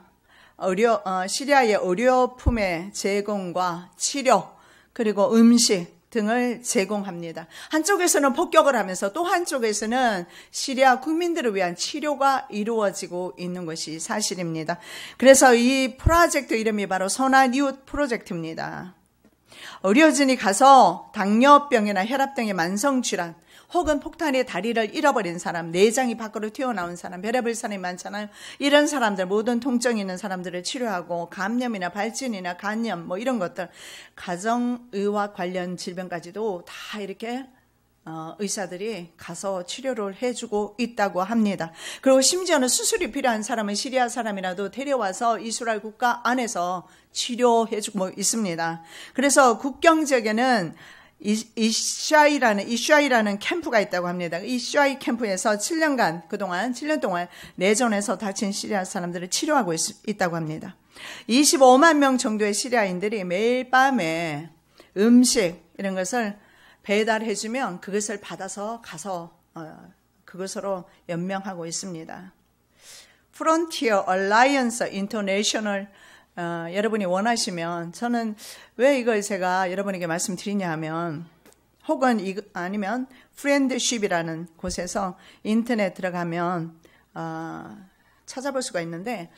의료품의 제공과 치료 그리고 음식 등을 제공합니다. 한쪽에서는 폭격을 하면서 또 한쪽에서는 시리아 국민들을 위한 치료가 이루어지고 있는 것이 사실입니다. 그래서 이 프로젝트 이름이 바로 선한 이웃 프로젝트입니다. 의료진이 가서 당뇨병이나 혈압 등의 만성질환 혹은 폭탄에 다리를 잃어버린 사람, 내장이 밖으로 튀어나온 사람, 별의별 사람이 많잖아요. 이런 사람들, 모든 통증이 있는 사람들을 치료하고 감염이나 발진이나 간염 이런 것들, 가정의학 관련 질병까지도 다 이렇게 의사들이 가서 치료를 해주고 있다고 합니다. 그리고 심지어는 수술이 필요한 사람은 시리아 사람이라도 데려와서 이스라엘 국가 안에서 치료해주고 있습니다. 그래서 국경 지역에는 이슈아이라는 캠프가 있다고 합니다. 이슈아이 캠프에서 7년 동안 내전에서 다친 시리아 사람들을 치료하고 있다고 합니다. 25만 명 정도의 시리아인들이 매일 밤에 음식 이런 것을 배달해주면 그것을 받아서 가서 그것으로 연명하고 있습니다. Frontier Alliance International 여러분이 원하시면 저는 왜 이걸 제가 여러분에게 말씀드리냐 하면 혹은 아니면 프렌드십이라는 곳에서 인터넷 들어가면 찾아볼 수가 있는데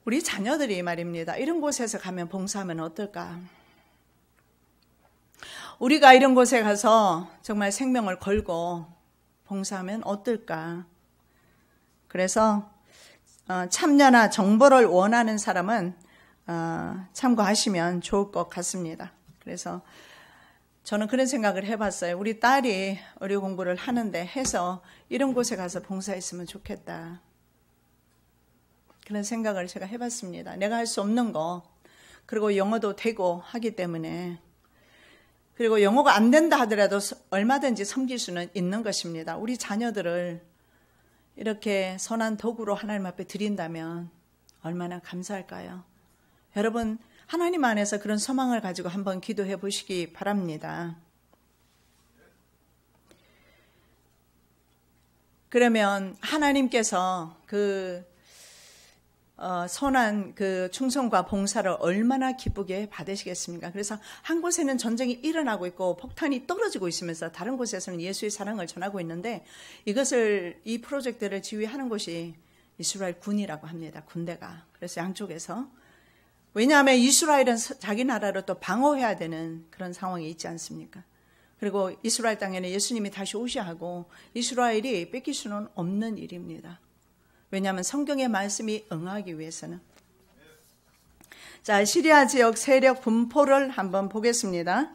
우리 자녀들이 말입니다. 이런 곳에서 가면 봉사하면 어떨까? 우리가 이런 곳에 가서 정말 생명을 걸고 봉사하면 어떨까? 그래서 참여나 정보를 원하는 사람은 참고하시면 좋을 것 같습니다. 그래서 저는 그런 생각을 해봤어요. 우리 딸이 어려 공부를 하는데 해서 이런 곳에 가서 봉사했으면 좋겠다. 그런 생각을 제가 해봤습니다. 내가 할 수 없는 거, 그리고 영어도 되고 하기 때문에, 그리고 영어가 안 된다 하더라도 얼마든지 섬길 수는 있는 것입니다. 우리 자녀들을 이렇게 선한 도구로 하나님 앞에 드린다면 얼마나 감사할까요? 여러분, 하나님 안에서 그런 소망을 가지고 한번 기도해 보시기 바랍니다. 그러면 하나님께서 그 선한 그 충성과 봉사를 얼마나 기쁘게 받으시겠습니까? 그래서 한 곳에는 전쟁이 일어나고 있고 폭탄이 떨어지고 있으면서 다른 곳에서는 예수의 사랑을 전하고 있는데, 이 프로젝트를 지휘하는 곳이 이스라엘 군이라고 합니다. 군대가. 그래서 양쪽에서. 왜냐하면 이스라엘은 자기 나라를 또 방어해야 되는 그런 상황이 있지 않습니까? 그리고 이스라엘 땅에는 예수님이 다시 오셔야 하고 이스라엘이 뺏길 수는 없는 일입니다. 왜냐하면 성경의 말씀이 응하기 위해서는. 자, 시리아 지역 세력 분포를 한번 보겠습니다.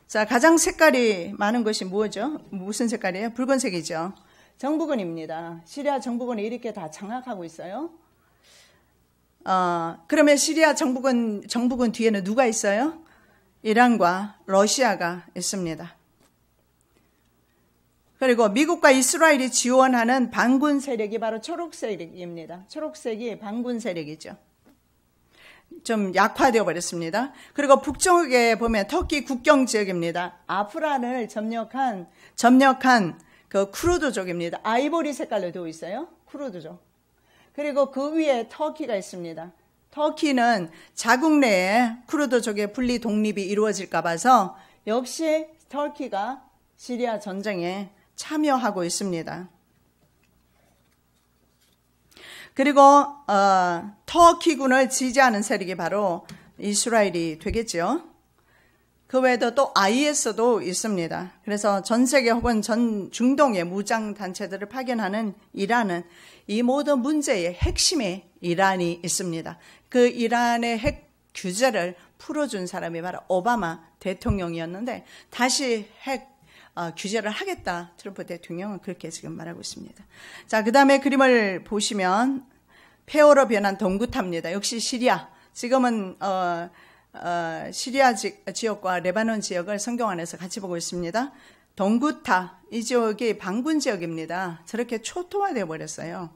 자, 가장 색깔이 많은 것이 뭐죠? 무슨 색깔이에요? 붉은색이죠. 정부군입니다. 시리아 정부군이 이렇게 다 장악하고 있어요. 그러면 시리아 정부군 뒤에는 누가 있어요? 이란과 러시아가 있습니다. 그리고 미국과 이스라엘이 지원하는 반군 세력이 바로 초록색입니다. 초록색이 반군 세력이죠. 좀 약화되어 버렸습니다. 그리고 북쪽에 보면 터키 국경 지역입니다. 아프란을 점령한 그 쿠르드족입니다. 아이보리 색깔로 되어 있어요. 쿠르드족. 그리고 그 위에 터키가 있습니다. 터키는 자국 내에 쿠르드족의 분리 독립이 이루어질까 봐서 역시 터키가 시리아 전쟁에 참여하고 있습니다. 그리고 터키군을 지지하는 세력이 바로 이스라엘이 되겠죠. 그 외에도 또 IS도 있습니다. 그래서 전 세계 혹은 전 중동의 무장 단체들을 파견하는 이란은 이 모든 문제의 핵심에 이란이 있습니다. 그 이란의 핵 규제를 풀어준 사람이 바로 오바마 대통령이었는데 다시 핵 규제를 하겠다. 트럼프 대통령은 그렇게 지금 말하고 있습니다. 자, 그 다음에 그림을 보시면 폐허로 변한 동구탑입니다. 역시 시리아. 지금은 시리아 지역과 레바논 지역을 성경 안에서 같이 보고 있습니다. 동구타, 이 지역이 반군 지역입니다. 저렇게 초토화되어 버렸어요.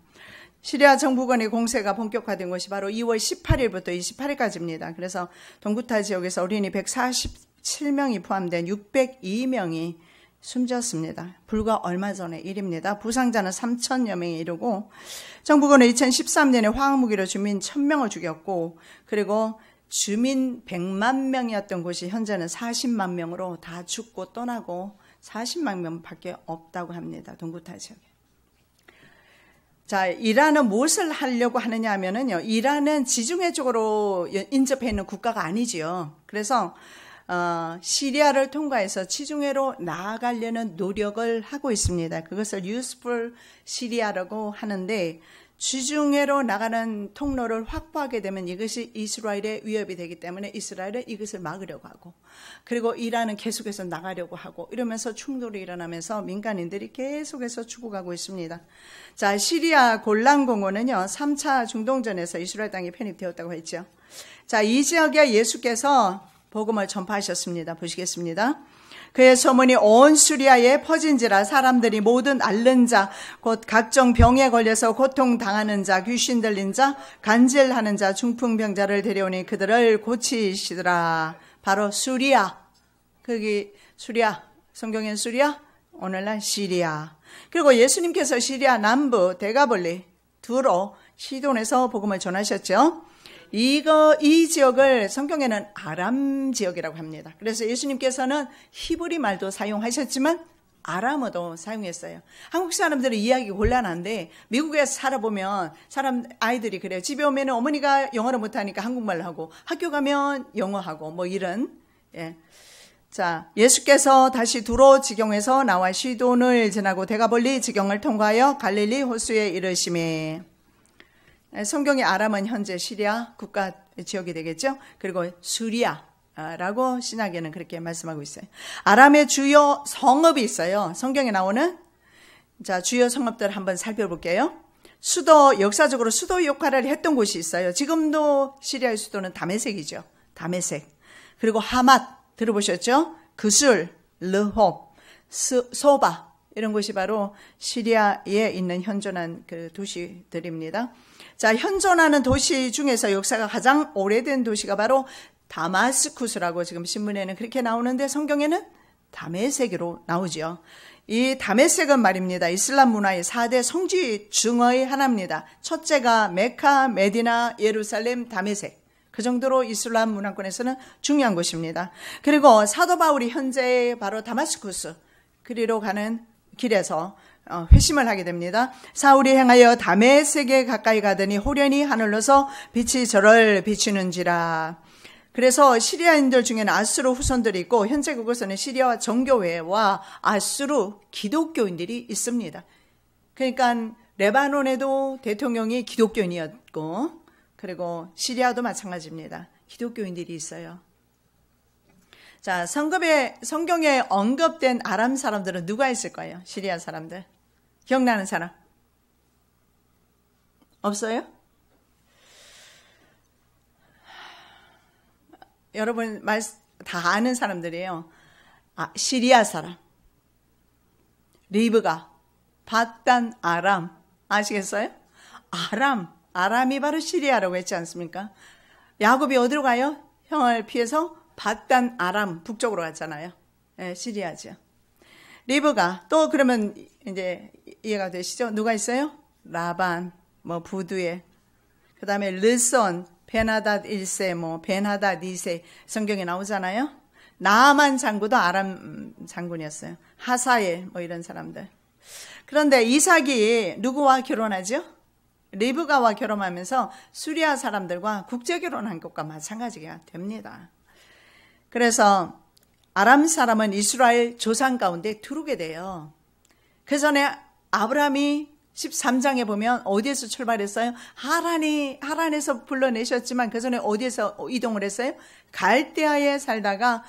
시리아 정부군의 공세가 본격화된 것이 바로 2월 18일부터 28일까지입니다. 그래서 동구타 지역에서 어린이 147명이 포함된 602명이 숨졌습니다. 불과 얼마 전의 일입니다. 부상자는 3천여 명에 이르고, 정부군은 2013년에 화학무기로 주민 1,000명을 죽였고, 그리고 주민 100만 명이었던 곳이 현재는 40만 명으로 다 죽고 떠나고 40만 명밖에 없다고 합니다. 동구타 지역에. 자, 이란은 무엇을 하려고 하느냐 하면은요, 이란은 지중해 쪽으로 인접해 있는 국가가 아니지요. 그래서 시리아를 통과해서 지중해로 나아가려는 노력을 하고 있습니다. 그것을 Useful Syria라고 하는데, 지중해로 나가는 통로를 확보하게 되면 이것이 이스라엘의 위협이 되기 때문에 이스라엘은 이것을 막으려고 하고, 그리고 이란은 계속해서 나가려고 하고, 이러면서 충돌이 일어나면서 민간인들이 계속해서 죽어가고 있습니다. 자, 시리아 골란공원은요 3차 중동전에서 이스라엘 땅에 편입되었다고 했죠. 자, 이 지역에 예수께서 복음을 전파하셨습니다. 보시겠습니다. 그의 소문이 온 시리아에 퍼진지라 사람들이 모든 앓는 자, 곧 각종 병에 걸려서 고통당하는 자, 귀신 들린 자, 간질하는 자, 중풍병자를 데려오니 그들을 고치시더라. 바로 수리아. 거기 수리아. 성경엔 수리아, 오늘날 시리아. 그리고 예수님께서 시리아 남부 데가볼리 두로 시돈에서 복음을 전하셨죠. 이 지역을 성경에는 아람 지역이라고 합니다. 그래서 예수님께서는 히브리 말도 사용하셨지만 아람어도 사용했어요. 한국 사람들은 이해하기 곤란한데 미국에서 살아보면 아이들이 그래요. 집에 오면 어머니가 영어를 못하니까 한국말로 하고, 학교 가면 영어하고 뭐 이런. 예. 자, 예수께서 다시 두로 지경에서 나와 시돈을 지나고 데가볼리 지경을 통과하여 갈릴리 호수에 이르시매. 성경의 아람은 현재 시리아 국가 지역이 되겠죠. 그리고 수리아라고 신약에는 그렇게 말씀하고 있어요. 아람의 주요 성읍이 있어요. 성경에 나오는 자 주요 성읍들 한번 살펴볼게요. 역사적으로 수도 역할을 했던 곳이 있어요. 지금도 시리아의 수도는 다메섹이죠. 다메섹. 그리고 하맛 들어보셨죠? 그술, 르홉, 소바 이런 곳이 바로 시리아에 있는 현존한 그 도시들입니다. 자, 현존하는 도시 중에서 역사가 가장 오래된 도시가 바로 다마스쿠스라고 지금 신문에는 그렇게 나오는데 성경에는 다메섹으로 나오죠. 이 다메섹은 말입니다. 이슬람 문화의 4대 성지 중의 하나입니다. 첫째가 메카, 메디나, 예루살렘, 다메섹. 그 정도로 이슬람 문화권에서는 중요한 곳입니다. 그리고 사도 바울이 현재 바로 다마스쿠스 그리로 가는 길에서 회심을 하게 됩니다. 사울이 행하여 다메섹에 가까이 가더니 호련히 하늘로서 빛이 저를 비추는지라. 그래서 시리아인들 중에는 아수르 후손들이 있고 현재 그곳에는 시리아 정교회와 아수르 기독교인들이 있습니다. 그러니까 레바논에도 대통령이 기독교인이었고 그리고 시리아도 마찬가지입니다. 기독교인들이 있어요. 자, 성경에 언급된 아람 사람들은 누가 있을 거예요? 시리아 사람들. 기억나는 사람? 없어요? 여러분 다 아는 사람들이에요. 시리아 사람. 리브가, 밧단 아람. 아시겠어요? 아람이 바로 시리아라고 했지 않습니까? 야곱이 어디로 가요? 형을 피해서 밧단 아람 북쪽으로 갔잖아요. 네, 시리아죠. 리브가 또 그러면 이제 이해가 되시죠? 누가 있어요? 라반, 부두에. 그 다음에 르손, 베나닷 1세, 베나닷 2세 성경에 나오잖아요. 나아만 장군도 아람 장군이었어요. 하사엘 이런 사람들. 그런데 이삭이 누구와 결혼하죠? 리브가와 결혼하면서 수리아 사람들과 국제 결혼한 것과 마찬가지가 됩니다. 그래서 아람 사람은 이스라엘 조상 가운데 들어오게 돼요. 그 전에 아브라함이 13장에 보면 어디에서 출발했어요? 하란에서 불러내셨지만 그 전에 어디에서 이동을 했어요? 갈대아에 살다가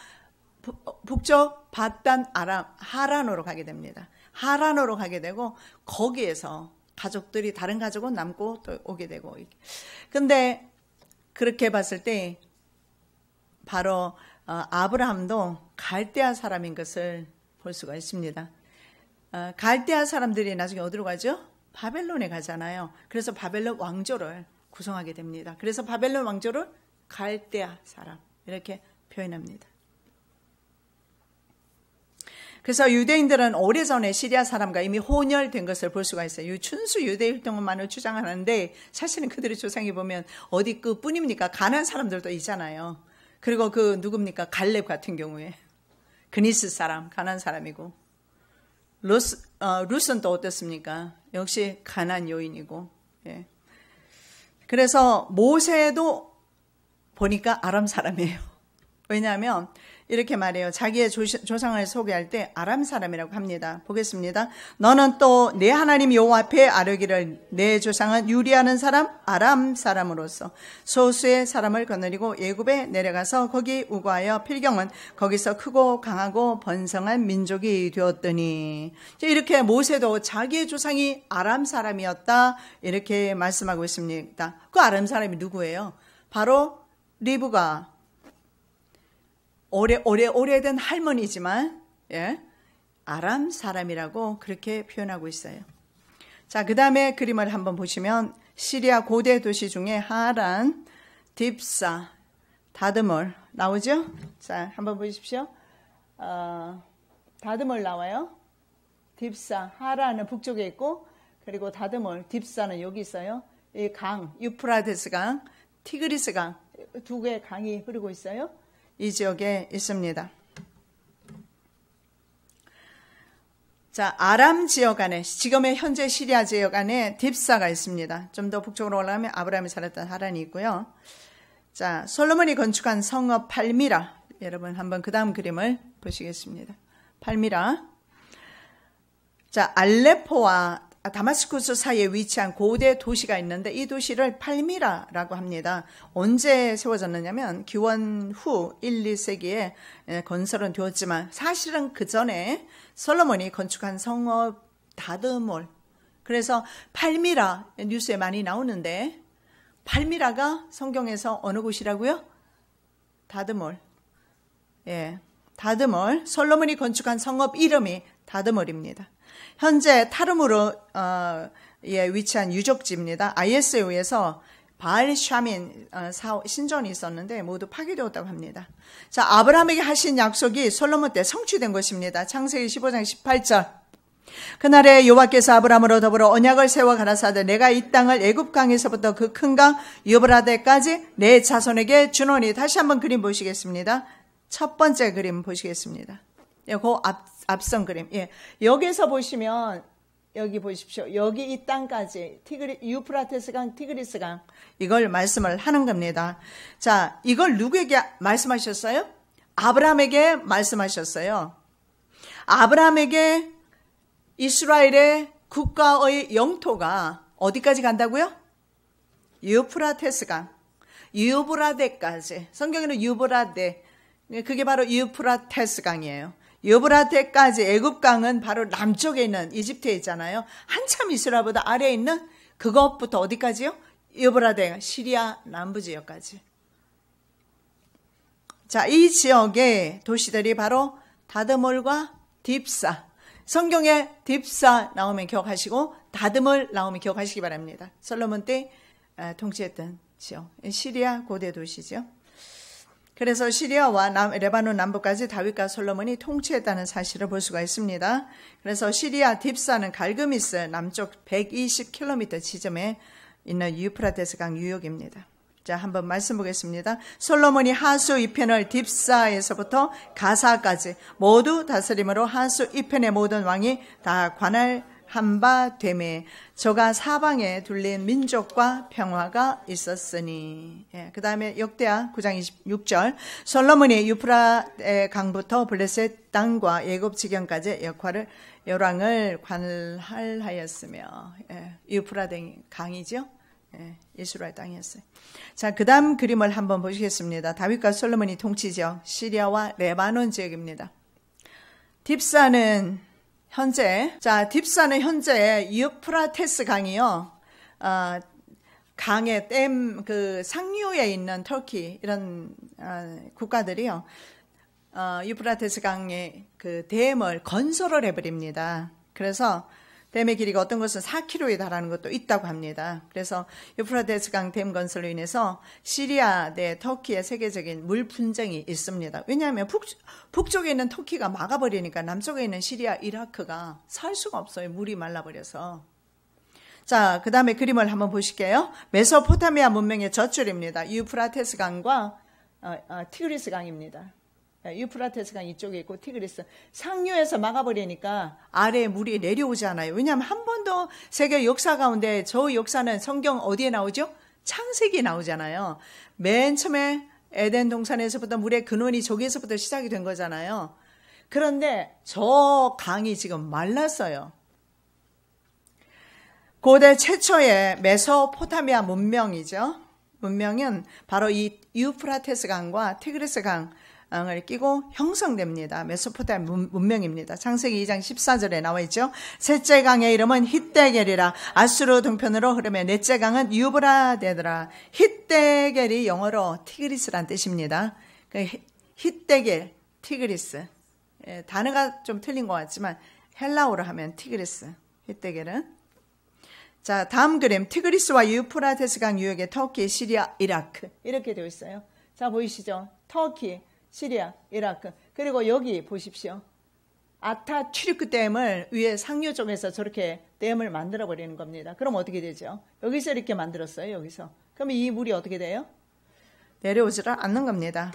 북쪽 밧단 아람 하란으로 가게 됩니다. 하란으로 가게 되고 거기에서 가족들이 다른 가족은 남고 또 오게 되고. 근데 그렇게 봤을 때 바로 아브라함도 갈대아 사람인 것을 볼 수가 있습니다. 갈대아 사람들이 나중에 어디로 가죠? 바벨론에 가잖아요. 그래서 바벨론 왕조를 구성하게 됩니다. 그래서 바벨론 왕조를 갈대아 사람 이렇게 표현합니다. 그래서 유대인들은 오래전에 시리아 사람과 이미 혼혈된 것을 볼 수가 있어요. 춘수 유대 혈통만을 주장하는데 사실은 그들의 조상이 보면 어디 끝뿐입니까? 가나안 사람들도 있잖아요. 그리고 그 누굽니까? 갈렙 같은 경우에 그니스 사람, 가나안 사람이고 룻은 또 어떻습니까? 역시 가나안 여인이고. 예. 그래서 모세도 보니까 아람 사람이에요. 왜냐하면 이렇게 말해요. 자기의 조상을 소개할 때 아람 사람이라고 합니다. 보겠습니다. 너는 또 내 하나님 여호와 앞에 아뢰기를 내 조상은 유리하는 사람 아람 사람으로서 소수의 사람을 거느리고 예굽에 내려가서 거기 우거하여 필경은 거기서 크고 강하고 번성한 민족이 되었더니 이렇게 모세도 자기의 조상이 아람 사람이었다 이렇게 말씀하고 있습니다. 그 아람 사람이 누구예요? 바로 리브가 오래된 할머니지만, 예, 아람 사람이라고 그렇게 표현하고 있어요. 자, 그 다음에 그림을 한번 보시면, 시리아 고대 도시 중에 하란, 딥사, 다드몰 나오죠? 자, 한번 보십시오. 다드몰 나와요. 딥사, 하란은 북쪽에 있고, 그리고 다드몰, 딥사는 여기 있어요. 이 강, 유프라데스 강, 티그리스 강, 두 개의 강이 흐르고 있어요. 이 지역에 있습니다. 자, 아람 지역 안에, 지금의 현재 시리아 지역 안에 딥사가 있습니다. 좀 더 북쪽으로 올라가면 아브라함이 살았던 하란이 있고요. 자, 솔로몬이 건축한 성읍 팔미라. 여러분 한번 그 다음 그림을 보시겠습니다. 팔미라. 자, 알레포와 다마스쿠스 사이에 위치한 고대 도시가 있는데 이 도시를 팔미라라고 합니다. 언제 세워졌느냐면 기원 후 1, 2세기에 건설은 되었지만 사실은 그 전에 솔로몬이 건축한 성읍 다드몰. 그래서 팔미라 뉴스에 많이 나오는데 팔미라가 성경에서 어느 곳이라고요? 다드몰. 예, 다드몰. 솔로몬이 건축한 성읍 이름이 다드몰입니다. 현재 타르무르에 위치한 유적지입니다. IS에 의해서 바알 샤민 신전이 있었는데 모두 파괴되었다고 합니다. 자, 아브라함에게 하신 약속이 솔로몬 때 성취된 것입니다. 창세기 15장 18절. 그날에 여호와께서 아브라함으로 더불어 언약을 세워 가라사대 내가 이 땅을 애굽 강에서부터 그 큰 강 유브라데까지 내 자손에게 주노니. 다시 한번 그림 보시겠습니다. 첫 번째 그림 보시겠습니다. 그 앞선 그림. 예. 여기서 보시면 여기 보십시오. 여기 이 땅까지 유프라테스 강, 티그리스 강 이걸 말씀을 하는 겁니다. 자, 이걸 누구에게 말씀하셨어요? 아브라함에게 말씀하셨어요. 아브라함에게 이스라엘의 국가의 영토가 어디까지 간다고요? 유프라테스 강, 유브라데까지. 성경에는 유브라데, 그게 바로 유프라테스 강이에요. 유브라데까지. 애굽 강은 바로 남쪽에 있는 이집트에 있잖아요. 한참 이스라엘보다 아래에 있는 그것부터 어디까지요? 유브라데, 시리아 남부 지역까지. 자, 이 지역의 도시들이 바로 다드몰과 딥사. 성경에 딥사 나오면 기억하시고 다드몰 나오면 기억하시기 바랍니다. 솔로몬 때 통치했던 지역. 시리아 고대 도시죠. 그래서 시리아와 레바논 남부까지 다윗과 솔로몬이 통치했다는 사실을 볼 수가 있습니다. 그래서 시리아 딥사는 갈그미스 남쪽 120km 지점에 있는 유프라테스 강 유역입니다. 자, 한번 말씀 보겠습니다. 솔로몬이 하수 이편을 딥사에서부터 가사까지 모두 다스림으로 하수 이편의 모든 왕이 다 관할한 바 되매 저가 사방에 둘린 민족과 평화가 있었으니. 예, 그 다음에 역대하 9장 26절. 솔로몬이 유프라테 강부터 블레셋 땅과 애굽 지경까지 열왕을 관할하였으며. 예, 유프라테 강이죠. 예, 이스라엘 땅이었어요. 자, 그 다음 그림을 한번 보시겠습니다. 다윗과 솔로몬이 통치 지역 시리아와 레바논 지역입니다. 딥사는 현재 유프라테스 강이요. 강의 댐 그 상류에 있는 터키 이런 국가들이요. 유프라테스 강의 그 댐을 건설을 해버립니다. 그래서 댐의 길이가 어떤 것은 4km에 달하는 것도 있다고 합니다. 그래서 유프라테스 강 댐 건설로 인해서 시리아 내 터키의 세계적인 물 분쟁이 있습니다. 왜냐하면 북쪽에 있는 터키가 막아버리니까 남쪽에 있는 시리아, 이라크가 살 수가 없어요. 물이 말라버려서. 자, 그 다음에 그림을 한번 보실게요. 메소포타미아 문명의 젖줄입니다. 유프라테스 강과 티그리스 강입니다. 유프라테스 강 이쪽에 있고 티그리스. 상류에서 막아버리니까 아래에 물이 내려오잖아요. 왜냐하면 한 번도 세계 역사 가운데 저 역사는 성경 어디에 나오죠? 창세기에 나오잖아요. 맨 처음에 에덴 동산에서부터 물의 근원이 저기에서부터 시작이 된 거잖아요. 그런데 저 강이 지금 말랐어요. 고대 최초의 메소포타미아 문명이죠. 문명은 바로 이 유프라테스 강과 티그리스 강을 끼고 형성됩니다. 메소포타미아 문명입니다. 창세기 2장 14절에 나와 있죠. 셋째 강의 이름은 힛데겔이라. 아수르 동편으로 흐르며 넷째 강은 유브라데더라. 힛데겔이 영어로 티그리스란 뜻입니다. 힛데겔, 티그리스. 단어가 좀 틀린 것 같지만 헬라어로 하면 티그리스, 힛데겔은. 자, 다음 그림. 티그리스와 유프라테스 강 유역의 터키, 시리아, 이라크 이렇게 되어 있어요. 자, 보이시죠? 터키, 시리아, 이라크. 그리고 여기 보십시오. 아타튀르크 댐을 위에 상류 쪽에서 저렇게 댐을 만들어 버리는 겁니다. 그럼 어떻게 되죠? 여기서 이렇게 만들었어요. 여기서. 그러면 이 물이 어떻게 돼요? 내려오지를 않는 겁니다.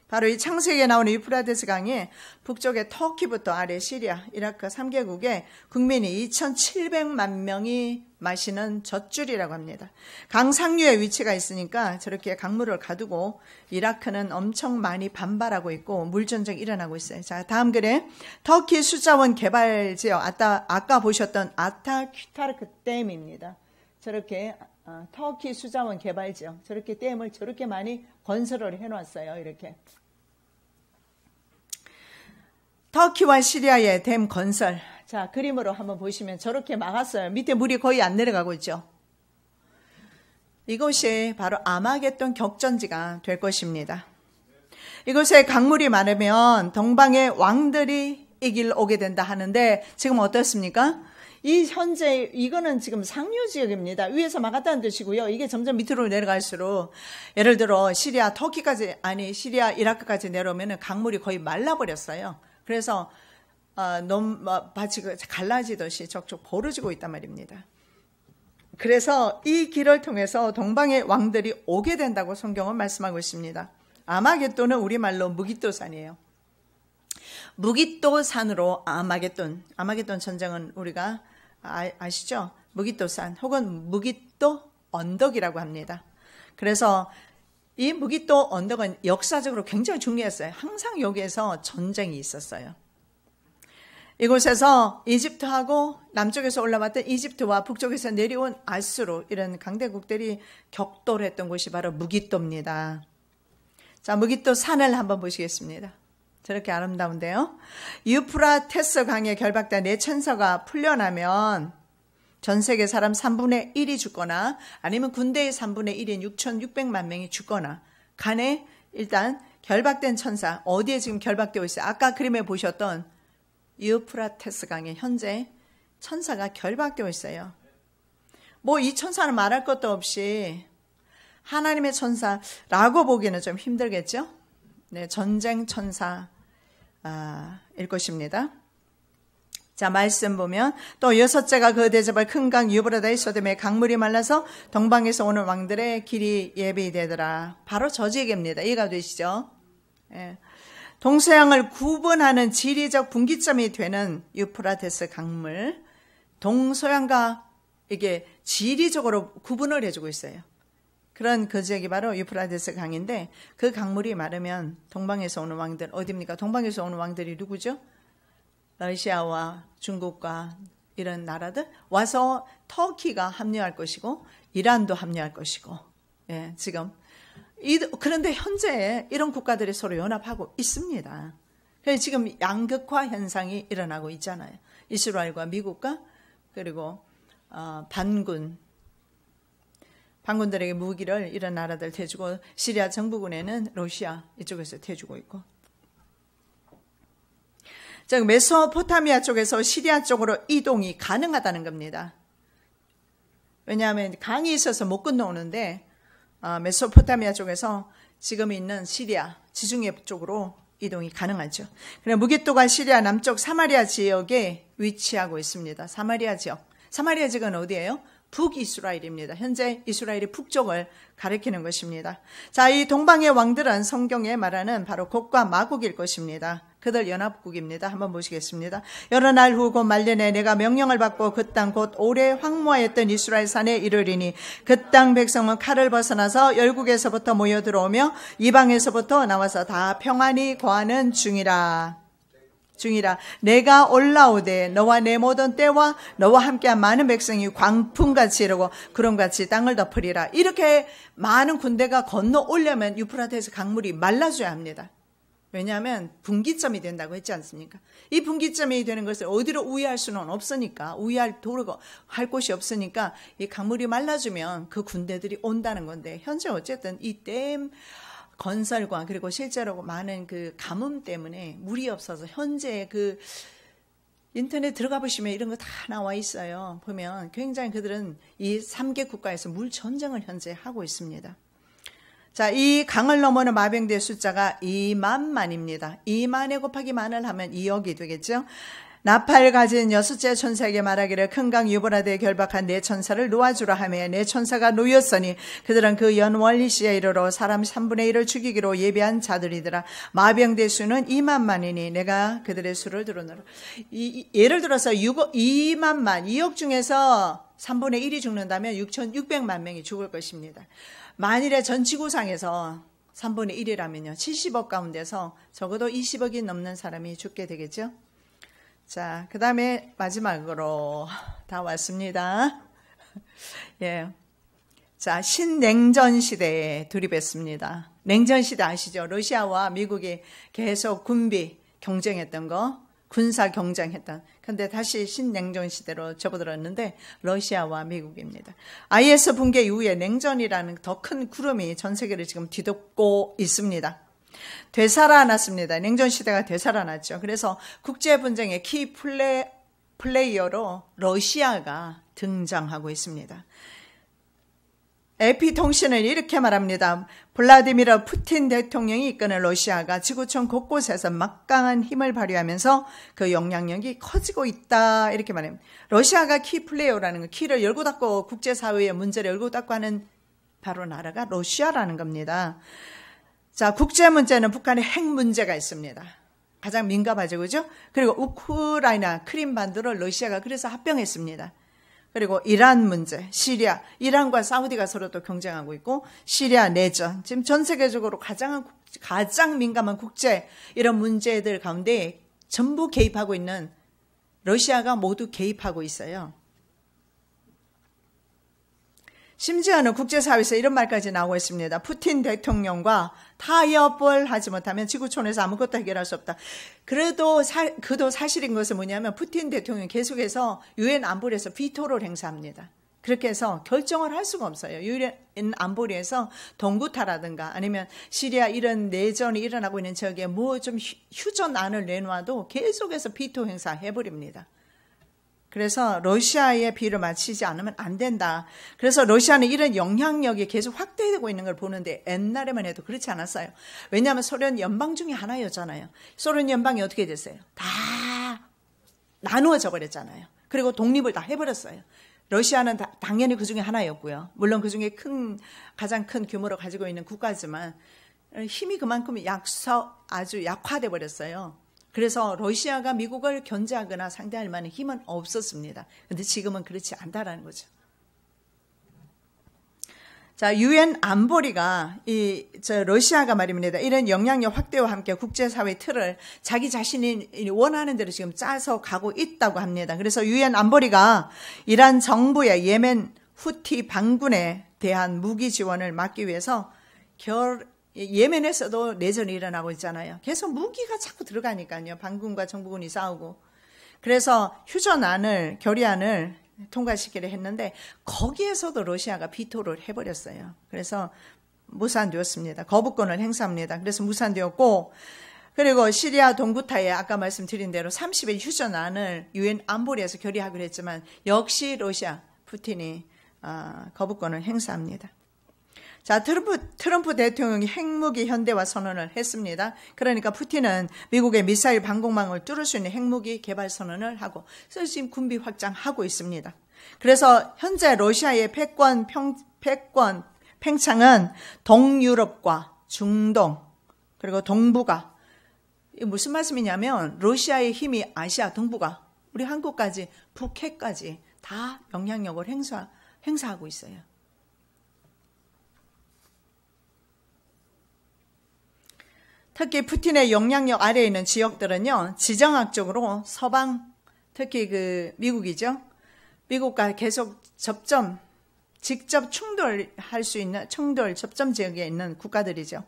바로 이 창세기에 나오는 유프라테스 강이 북쪽의 터키부터 아래 시리아, 이라크 3개국의 국민이 2,700만 명이 마시는 젖줄이라고 합니다. 강 상류에 위치가 있으니까 저렇게 강물을 가두고 이라크는 엄청 많이 반발하고 있고 물전쟁이 일어나고 있어요. 자, 다음 글에 터키 수자원 개발 지역, 아까 보셨던 아타큐타르크 댐입니다. 저렇게 터키 수자원 개발 지역, 저렇게 댐을 저렇게 많이 건설을 해놨어요. 이렇게. 터키와 시리아의 댐 건설. 자, 그림으로 한번 보시면 저렇게 막았어요. 밑에 물이 거의 안 내려가고 있죠. 이곳이 바로 아마겟돈 격전지가 될 것입니다. 이곳에 강물이 많으면 동방의 왕들이 이 길 오게 된다 하는데 지금 어떻습니까? 이 현재 이거는 지금 상류 지역입니다. 위에서 막았다는 뜻이고요. 이게 점점 밑으로 내려갈수록 예를 들어 시리아, 터키까지 아니 시리아, 이라크까지 내려오면 강물이 거의 말라버렸어요. 그래서 마치 갈라지듯이 척척 벌어지고 있단 말입니다. 그래서 이 길을 통해서 동방의 왕들이 오게 된다고 성경은 말씀하고 있습니다. 아마겟돈은 우리말로 무깃도산이에요. 무깃도산으로 아마겟돈 전쟁은 우리가 아시죠? 무깃도산 혹은 무깃도 언덕이라고 합니다. 그래서 이 무깃도 언덕은 역사적으로 굉장히 중요했어요. 항상 여기에서 전쟁이 있었어요. 이곳에서 이집트하고 남쪽에서 올라왔던 이집트와 북쪽에서 내려온 아수르 이런 강대국들이 격돌했던 곳이 바로 무깃도입니다. 자, 무깃도 산을 한번 보시겠습니다. 저렇게 아름다운데요. 유프라테스 강에 결박된 네 천사가 풀려나면 전 세계 사람 3분의 1이 죽거나 아니면 군대의 3분의 1인 6,600만 명이 죽거나 간에 일단 결박된 천사 어디에 지금 결박되어 있어요? 아까 그림에 보셨던 유프라테스 강에 현재 천사가 결박되어 있어요. 뭐 이 천사는 말할 것도 없이 하나님의 천사라고 보기에는 좀 힘들겠죠? 네, 전쟁 천사일 것입니다. 자, 말씀 보면 또 여섯째가 그 대접을 큰 강 유브라다의 소돔에 강물이 말라서 동방에서 오는 왕들의 길이 예비되더라. 바로 저 지역입니다. 이해가 되시죠? 예. 동서양을 구분하는 지리적 분기점이 되는 유프라테스 강물, 동서양과 이게 지리적으로 구분을 해주고 있어요. 그런 그 지역이 바로 유프라테스 강인데 그 강물이 마르면 동방에서 오는 왕들 어디입니까? 동방에서 오는 왕들이 누구죠? 러시아와 중국과 이런 나라들 와서 터키가 합류할 것이고 이란도 합류할 것이고 예, 지금 그런데 현재 이런 국가들이 서로 연합하고 있습니다. 그래서 지금 양극화 현상이 일어나고 있잖아요. 이스라엘과 미국과 그리고 반군들에게 무기를 이런 나라들 대주고 시리아 정부군에는 러시아 이쪽에서 대주고 있고 즉 메소포타미아 쪽에서 시리아 쪽으로 이동이 가능하다는 겁니다. 왜냐하면 강이 있어서 못 건너오는데 메소포타미아 쪽에서 지금 있는 시리아 지중해 쪽으로 이동이 가능하죠. 그래 무깃도가 시리아 남쪽 사마리아 지역에 위치하고 있습니다. 사마리아 지역은 어디예요? 북이스라엘입니다. 현재 이스라엘의 북쪽을 가리키는 것입니다. 자, 이 동방의 왕들은 성경에 말하는 바로 곡과 마곡일 것입니다. 그들 연합국입니다. 한번 보시겠습니다. 여러 날 후 곧 말년에 내가 명령을 받고 그 땅 곧 오래 황무하였던 이스라엘 산에 이르리니 그 땅 백성은 칼을 벗어나서 열국에서부터 모여 들어오며 이방에서부터 나와서 다 평안히 거하는 중이라. 내가 올라오되 너와 내 모든 때와 너와 함께한 많은 백성이 광풍같이 이르고 구름같이 땅을 덮으리라. 이렇게 많은 군대가 건너오려면 유프라테스 강물이 말라줘야 합니다. 왜냐하면 분기점이 된다고 했지 않습니까? 이 분기점이 되는 것을 어디로 우회할 수는 없으니까 우회할 도로가 할 곳이 없으니까 이 강물이 말라주면 그 군대들이 온다는 건데 현재 어쨌든 이 댐 건설과 그리고 실제로 많은 그 가뭄 때문에 물이 없어서 현재 그 인터넷 들어가 보시면 이런 거 다 나와 있어요. 보면 굉장히 그들은 이 3개 국가에서 물 전쟁을 현재 하고 있습니다. 자, 이 강을 넘어는 마병대의 숫자가 2만만입니다. 2만에 곱하기 만을 하면 2억이 되겠죠. 나팔 가진 여섯째 천사에게 말하기를 큰 강 유브라데에 결박한 네 천사를 놓아주라 하며 네 천사가 놓였으니 그들은 그 연월리시에 이르러 사람 3분의 1을 죽이기로 예비한 자들이더라. 마병대 수는 2만만이니 내가 그들의 수를 드러내라. 예를 들어서 2만만 2억 중에서 3분의 1이 죽는다면 6,600만 명이 죽을 것입니다. 만일에 전 지구상에서 3분의 1이라면요 70억 가운데서 적어도 20억이 넘는 사람이 죽게 되겠죠. 자, 그 다음에 마지막으로 다 왔습니다. 예. 자, 신냉전 시대에 돌입했습니다. 냉전 시대 아시죠? 러시아와 미국이 계속 군비 경쟁했던 거, 군사 경쟁했던. 근데 다시 신냉전 시대로 접어들었는데 러시아와 미국입니다. IS 붕괴 이후에 냉전이라는 더 큰 구름이 전 세계를 지금 뒤덮고 있습니다. 되살아났습니다. 냉전 시대가 되살아났죠. 그래서 국제 분쟁의 키 플레이어로 러시아가 등장하고 있습니다. AP통신은 이렇게 말합니다. 블라디미르 푸틴 대통령이 이끄는 러시아가 지구촌 곳곳에서 막강한 힘을 발휘하면서 그 영향력이 커지고 있다. 이렇게 말합니다. 러시아가 키 플레이어라는 거, 키를 열고 닫고 국제사회의 문제를 열고 닫고 하는 바로 나라가 러시아라는 겁니다. 자, 국제 문제는 북한의 핵 문제가 있습니다. 가장 민감하죠, 그죠? 그리고 우크라이나 크림 반도를 러시아가 그래서 합병했습니다. 그리고 이란 문제, 시리아, 이란과 사우디가 서로 또 경쟁하고 있고, 시리아 내전, 지금 전 세계적으로 가장 민감한 국제 이런 문제들 가운데 전부 개입하고 있는 러시아가 모두 개입하고 있어요. 심지어는 국제사회에서 이런 말까지 나오고 있습니다. 푸틴 대통령과 타협을 하지 못하면 지구촌에서 아무것도 해결할 수 없다. 그도 사실인 것은 뭐냐면 푸틴 대통령이 계속해서 유엔 안보리에서 비토를 행사합니다. 그렇게 해서 결정을 할 수가 없어요. 유엔 안보리에서 동구타라든가 아니면 시리아 이런 내전이 일어나고 있는 지역에 뭐 좀 휴전안을 내놔도 계속해서 비토 행사해버립니다. 그래서 러시아의 비를 맞추지 않으면 안 된다. 그래서 러시아는 이런 영향력이 계속 확대되고 있는 걸 보는데 옛날에만 해도 그렇지 않았어요. 왜냐하면 소련 연방 중에 하나였잖아요. 소련 연방이 어떻게 됐어요? 다 나누어져 버렸잖아요. 그리고 독립을 다 해버렸어요. 러시아는 당연히 그 중에 하나였고요. 물론 그 중에 가장 큰 규모를 가지고 있는 국가지만 힘이 그만큼 아주 약화돼 버렸어요. 그래서 러시아가 미국을 견제하거나 상대할 만한 힘은 없었습니다. 그런데 지금은 그렇지 않다라는 거죠. 자, 유엔 안보리가 러시아가 말입니다. 이런 영향력 확대와 함께 국제사회 틀을 자기 자신이 원하는 대로 지금 짜서 가고 있다고 합니다. 그래서 유엔 안보리가 이란 정부의 예멘 후티 반군에 대한 무기 지원을 막기 위해서 예멘에서도 내전이 일어나고 있잖아요. 계속 무기가 자꾸 들어가니까요. 반군과 정부군이 싸우고. 그래서 결의안을 통과시키려 했는데 거기에서도 러시아가 비토를 해버렸어요. 그래서 무산되었습니다. 거부권을 행사합니다. 그래서 무산되었고, 그리고 시리아 동구타에 아까 말씀드린 대로 30일 휴전안을 유엔 안보리에서 결의하기로 했지만 역시 러시아 푸틴이 거부권을 행사합니다. 자, 트럼프 대통령이 핵무기 현대화 선언을 했습니다. 그러니까 푸틴은 미국의 미사일 방공망을 뚫을 수 있는 핵무기 개발 선언을 하고 지금 군비 확장하고 있습니다. 그래서 현재 러시아의 패권 팽창은 동유럽과 중동 그리고 동북아, 이게 무슨 말씀이냐면 러시아의 힘이 아시아 동북아, 우리 한국까지 북해까지 다 영향력을 행사하고 있어요. 특히 푸틴의 영향력 아래에 있는 지역들은요, 지정학적으로 서방, 특히 미국이죠. 미국과 계속 직접 충돌할 수 있는 접점 지역에 있는 국가들이죠.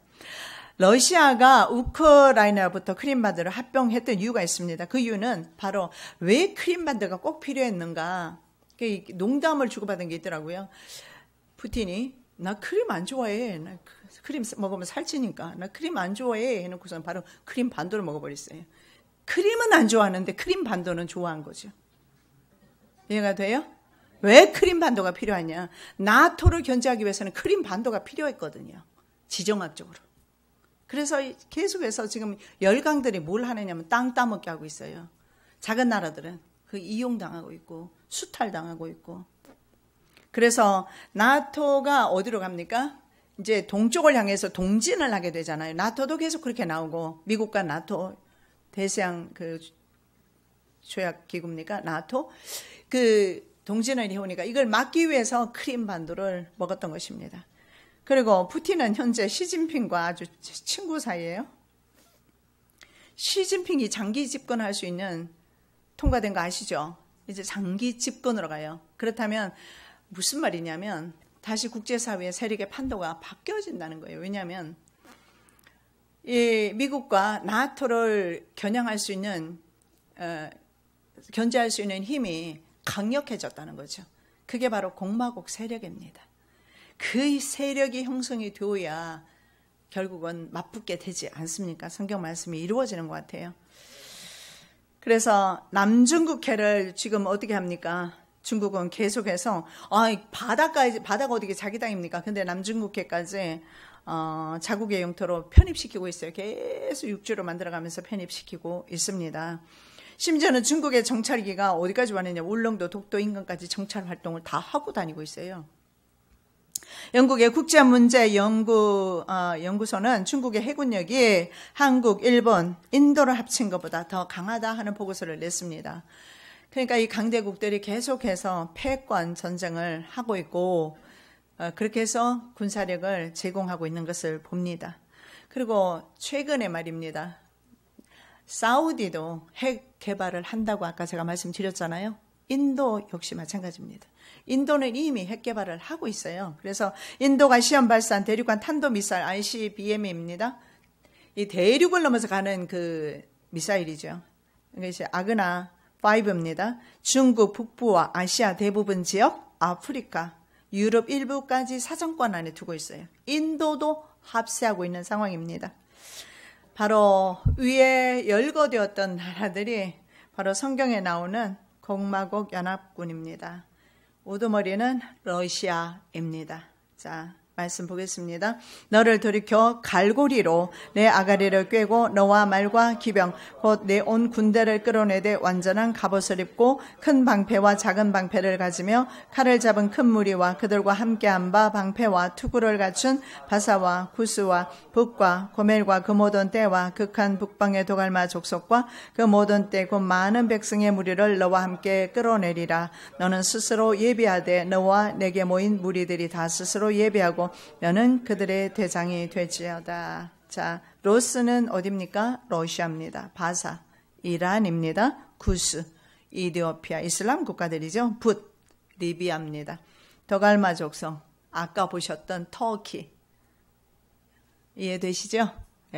러시아가 우크라이나부터 크림반도를 합병했던 이유가 있습니다. 그 이유는 바로 왜 크림반도가 꼭 필요했는가, 농담을 주고받은 게 있더라고요. 푸틴이 나 크림 안 좋아해. 나 크림 먹으면 살찌니까. 나 크림 안 좋아해. 해놓고서는 바로 크림 반도를 먹어버렸어요. 크림은 안 좋아하는데 크림 반도는 좋아한 거죠. 이해가 돼요? 왜 크림 반도가 필요하냐? 나토를 견제하기 위해서는 크림 반도가 필요했거든요. 지정학적으로. 그래서 계속해서 지금 열강들이 뭘 하느냐면 땅 따먹게 하고 있어요. 작은 나라들은 그 이용당하고 있고 수탈당하고 있고. 그래서 나토가 어디로 갑니까? 이제 동쪽을 향해서 동진을 하게 되잖아요. 나토도 계속 그렇게 나오고, 미국과 나토 대서양 그 조약 기구입니까? 나토 그 동진을 해오니까 이걸 막기 위해서 크림 반도를 먹었던 것입니다. 그리고 푸틴은 현재 시진핑과 아주 친구 사이예요. 시진핑이 장기 집권할 수 있는 통과된 거 아시죠? 이제 장기 집권으로 가요. 그렇다면 무슨 말이냐면 다시 국제사회의 세력의 판도가 바뀌어진다는 거예요. 왜냐하면 이 미국과 나토를 겨냥할 수 있는 견제할 수 있는 힘이 강력해졌다는 거죠. 그게 바로 공화국 세력입니다. 그 세력이 형성이 되어야 결국은 맞붙게 되지 않습니까? 성경 말씀이 이루어지는 것 같아요. 그래서 남중국해를 지금 어떻게 합니까? 중국은 계속해서 바다가 어디 자기 땅입니까? 근데 남중국해까지 자국의 영토로 편입시키고 있어요. 계속 육지로 만들어가면서 편입시키고 있습니다. 심지어는 중국의 정찰기가 어디까지 왔느냐, 울릉도, 독도 인근까지 정찰 활동을 다 하고 다니고 있어요. 영국의 국제문제연구소는 중국의 해군력이 한국, 일본, 인도를 합친 것보다 더 강하다 하는 보고서를 냈습니다. 그러니까 이 강대국들이 계속해서 패권 전쟁을 하고 있고, 그렇게 해서 군사력을 제공하고 있는 것을 봅니다. 그리고 최근에 말입니다. 사우디도 핵 개발을 한다고 아까 제가 말씀드렸잖아요. 인도 역시 마찬가지입니다. 인도는 이미 핵 개발을 하고 있어요. 그래서 인도가 시험 발사한 대륙간 탄도미사일 ICBM입니다. 이 대륙을 넘어서 가는 그 미사일이죠. 이것이 아그나 5입니다. 중국 북부와 아시아 대부분 지역, 아프리카, 유럽 일부까지 사정권 안에 두고 있어요. 인도도 합세하고 있는 상황입니다. 바로 위에 열거되었던 나라들이 바로 성경에 나오는 공화국 연합군입니다. 우두머리는 러시아입니다. 자, 말씀 보겠습니다. 너를 돌이켜 갈고리로 내 아가리를 꿰고 너와 말과 기병 곧 내 온 군대를 끌어내되 완전한 갑옷을 입고 큰 방패와 작은 방패를 가지며 칼을 잡은 큰 무리와 그들과 함께한 바 방패와 투구를 갖춘 바사와 구스와 북과 고멜과 그 모든 떼와 극한 북방의 도갈마 족속과 그 모든 떼 곧 많은 백성의 무리를 너와 함께 끌어내리라. 너는 스스로 예비하되 너와 내게 모인 무리들이 다 스스로 예비하고 너는 그들의 대장이 될지어다. 자, 로스는 어디입니까? 러시아입니다. 바사, 이란입니다. 구스, 이디오피아, 이슬람 국가들이죠. 붓, 리비아입니다. 더갈마 족속, 아까 보셨던 터키. 이해되시죠?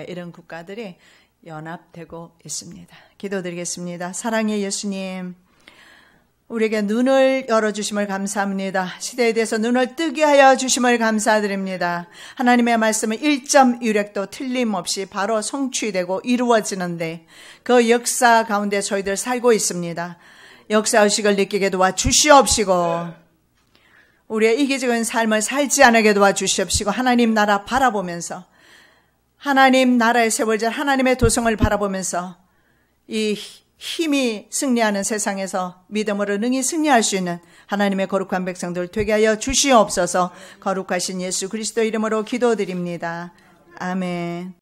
이런 국가들이 연합되고 있습니다. 기도드리겠습니다. 사랑의 예수님, 우리에게 눈을 열어주심을 감사합니다. 시대에 대해서 눈을 뜨게 하여 주심을 감사드립니다. 하나님의 말씀은 1.1획도 틀림없이 바로 성취되고 이루어지는데 그 역사 가운데 저희들 살고 있습니다. 역사의식을 느끼게 도와주시옵시고 우리의 이기적인 삶을 살지 않게 도와주시옵시고 하나님 나라 바라보면서 하나님 나라의 세월절 하나님의 도성을 바라보면서 이 힘이 승리하는 세상에서 믿음으로 능히 승리할 수 있는 하나님의 거룩한 백성들 되게 하여 주시옵소서. 거룩하신 예수 그리스도 이름으로 기도드립니다. 아멘.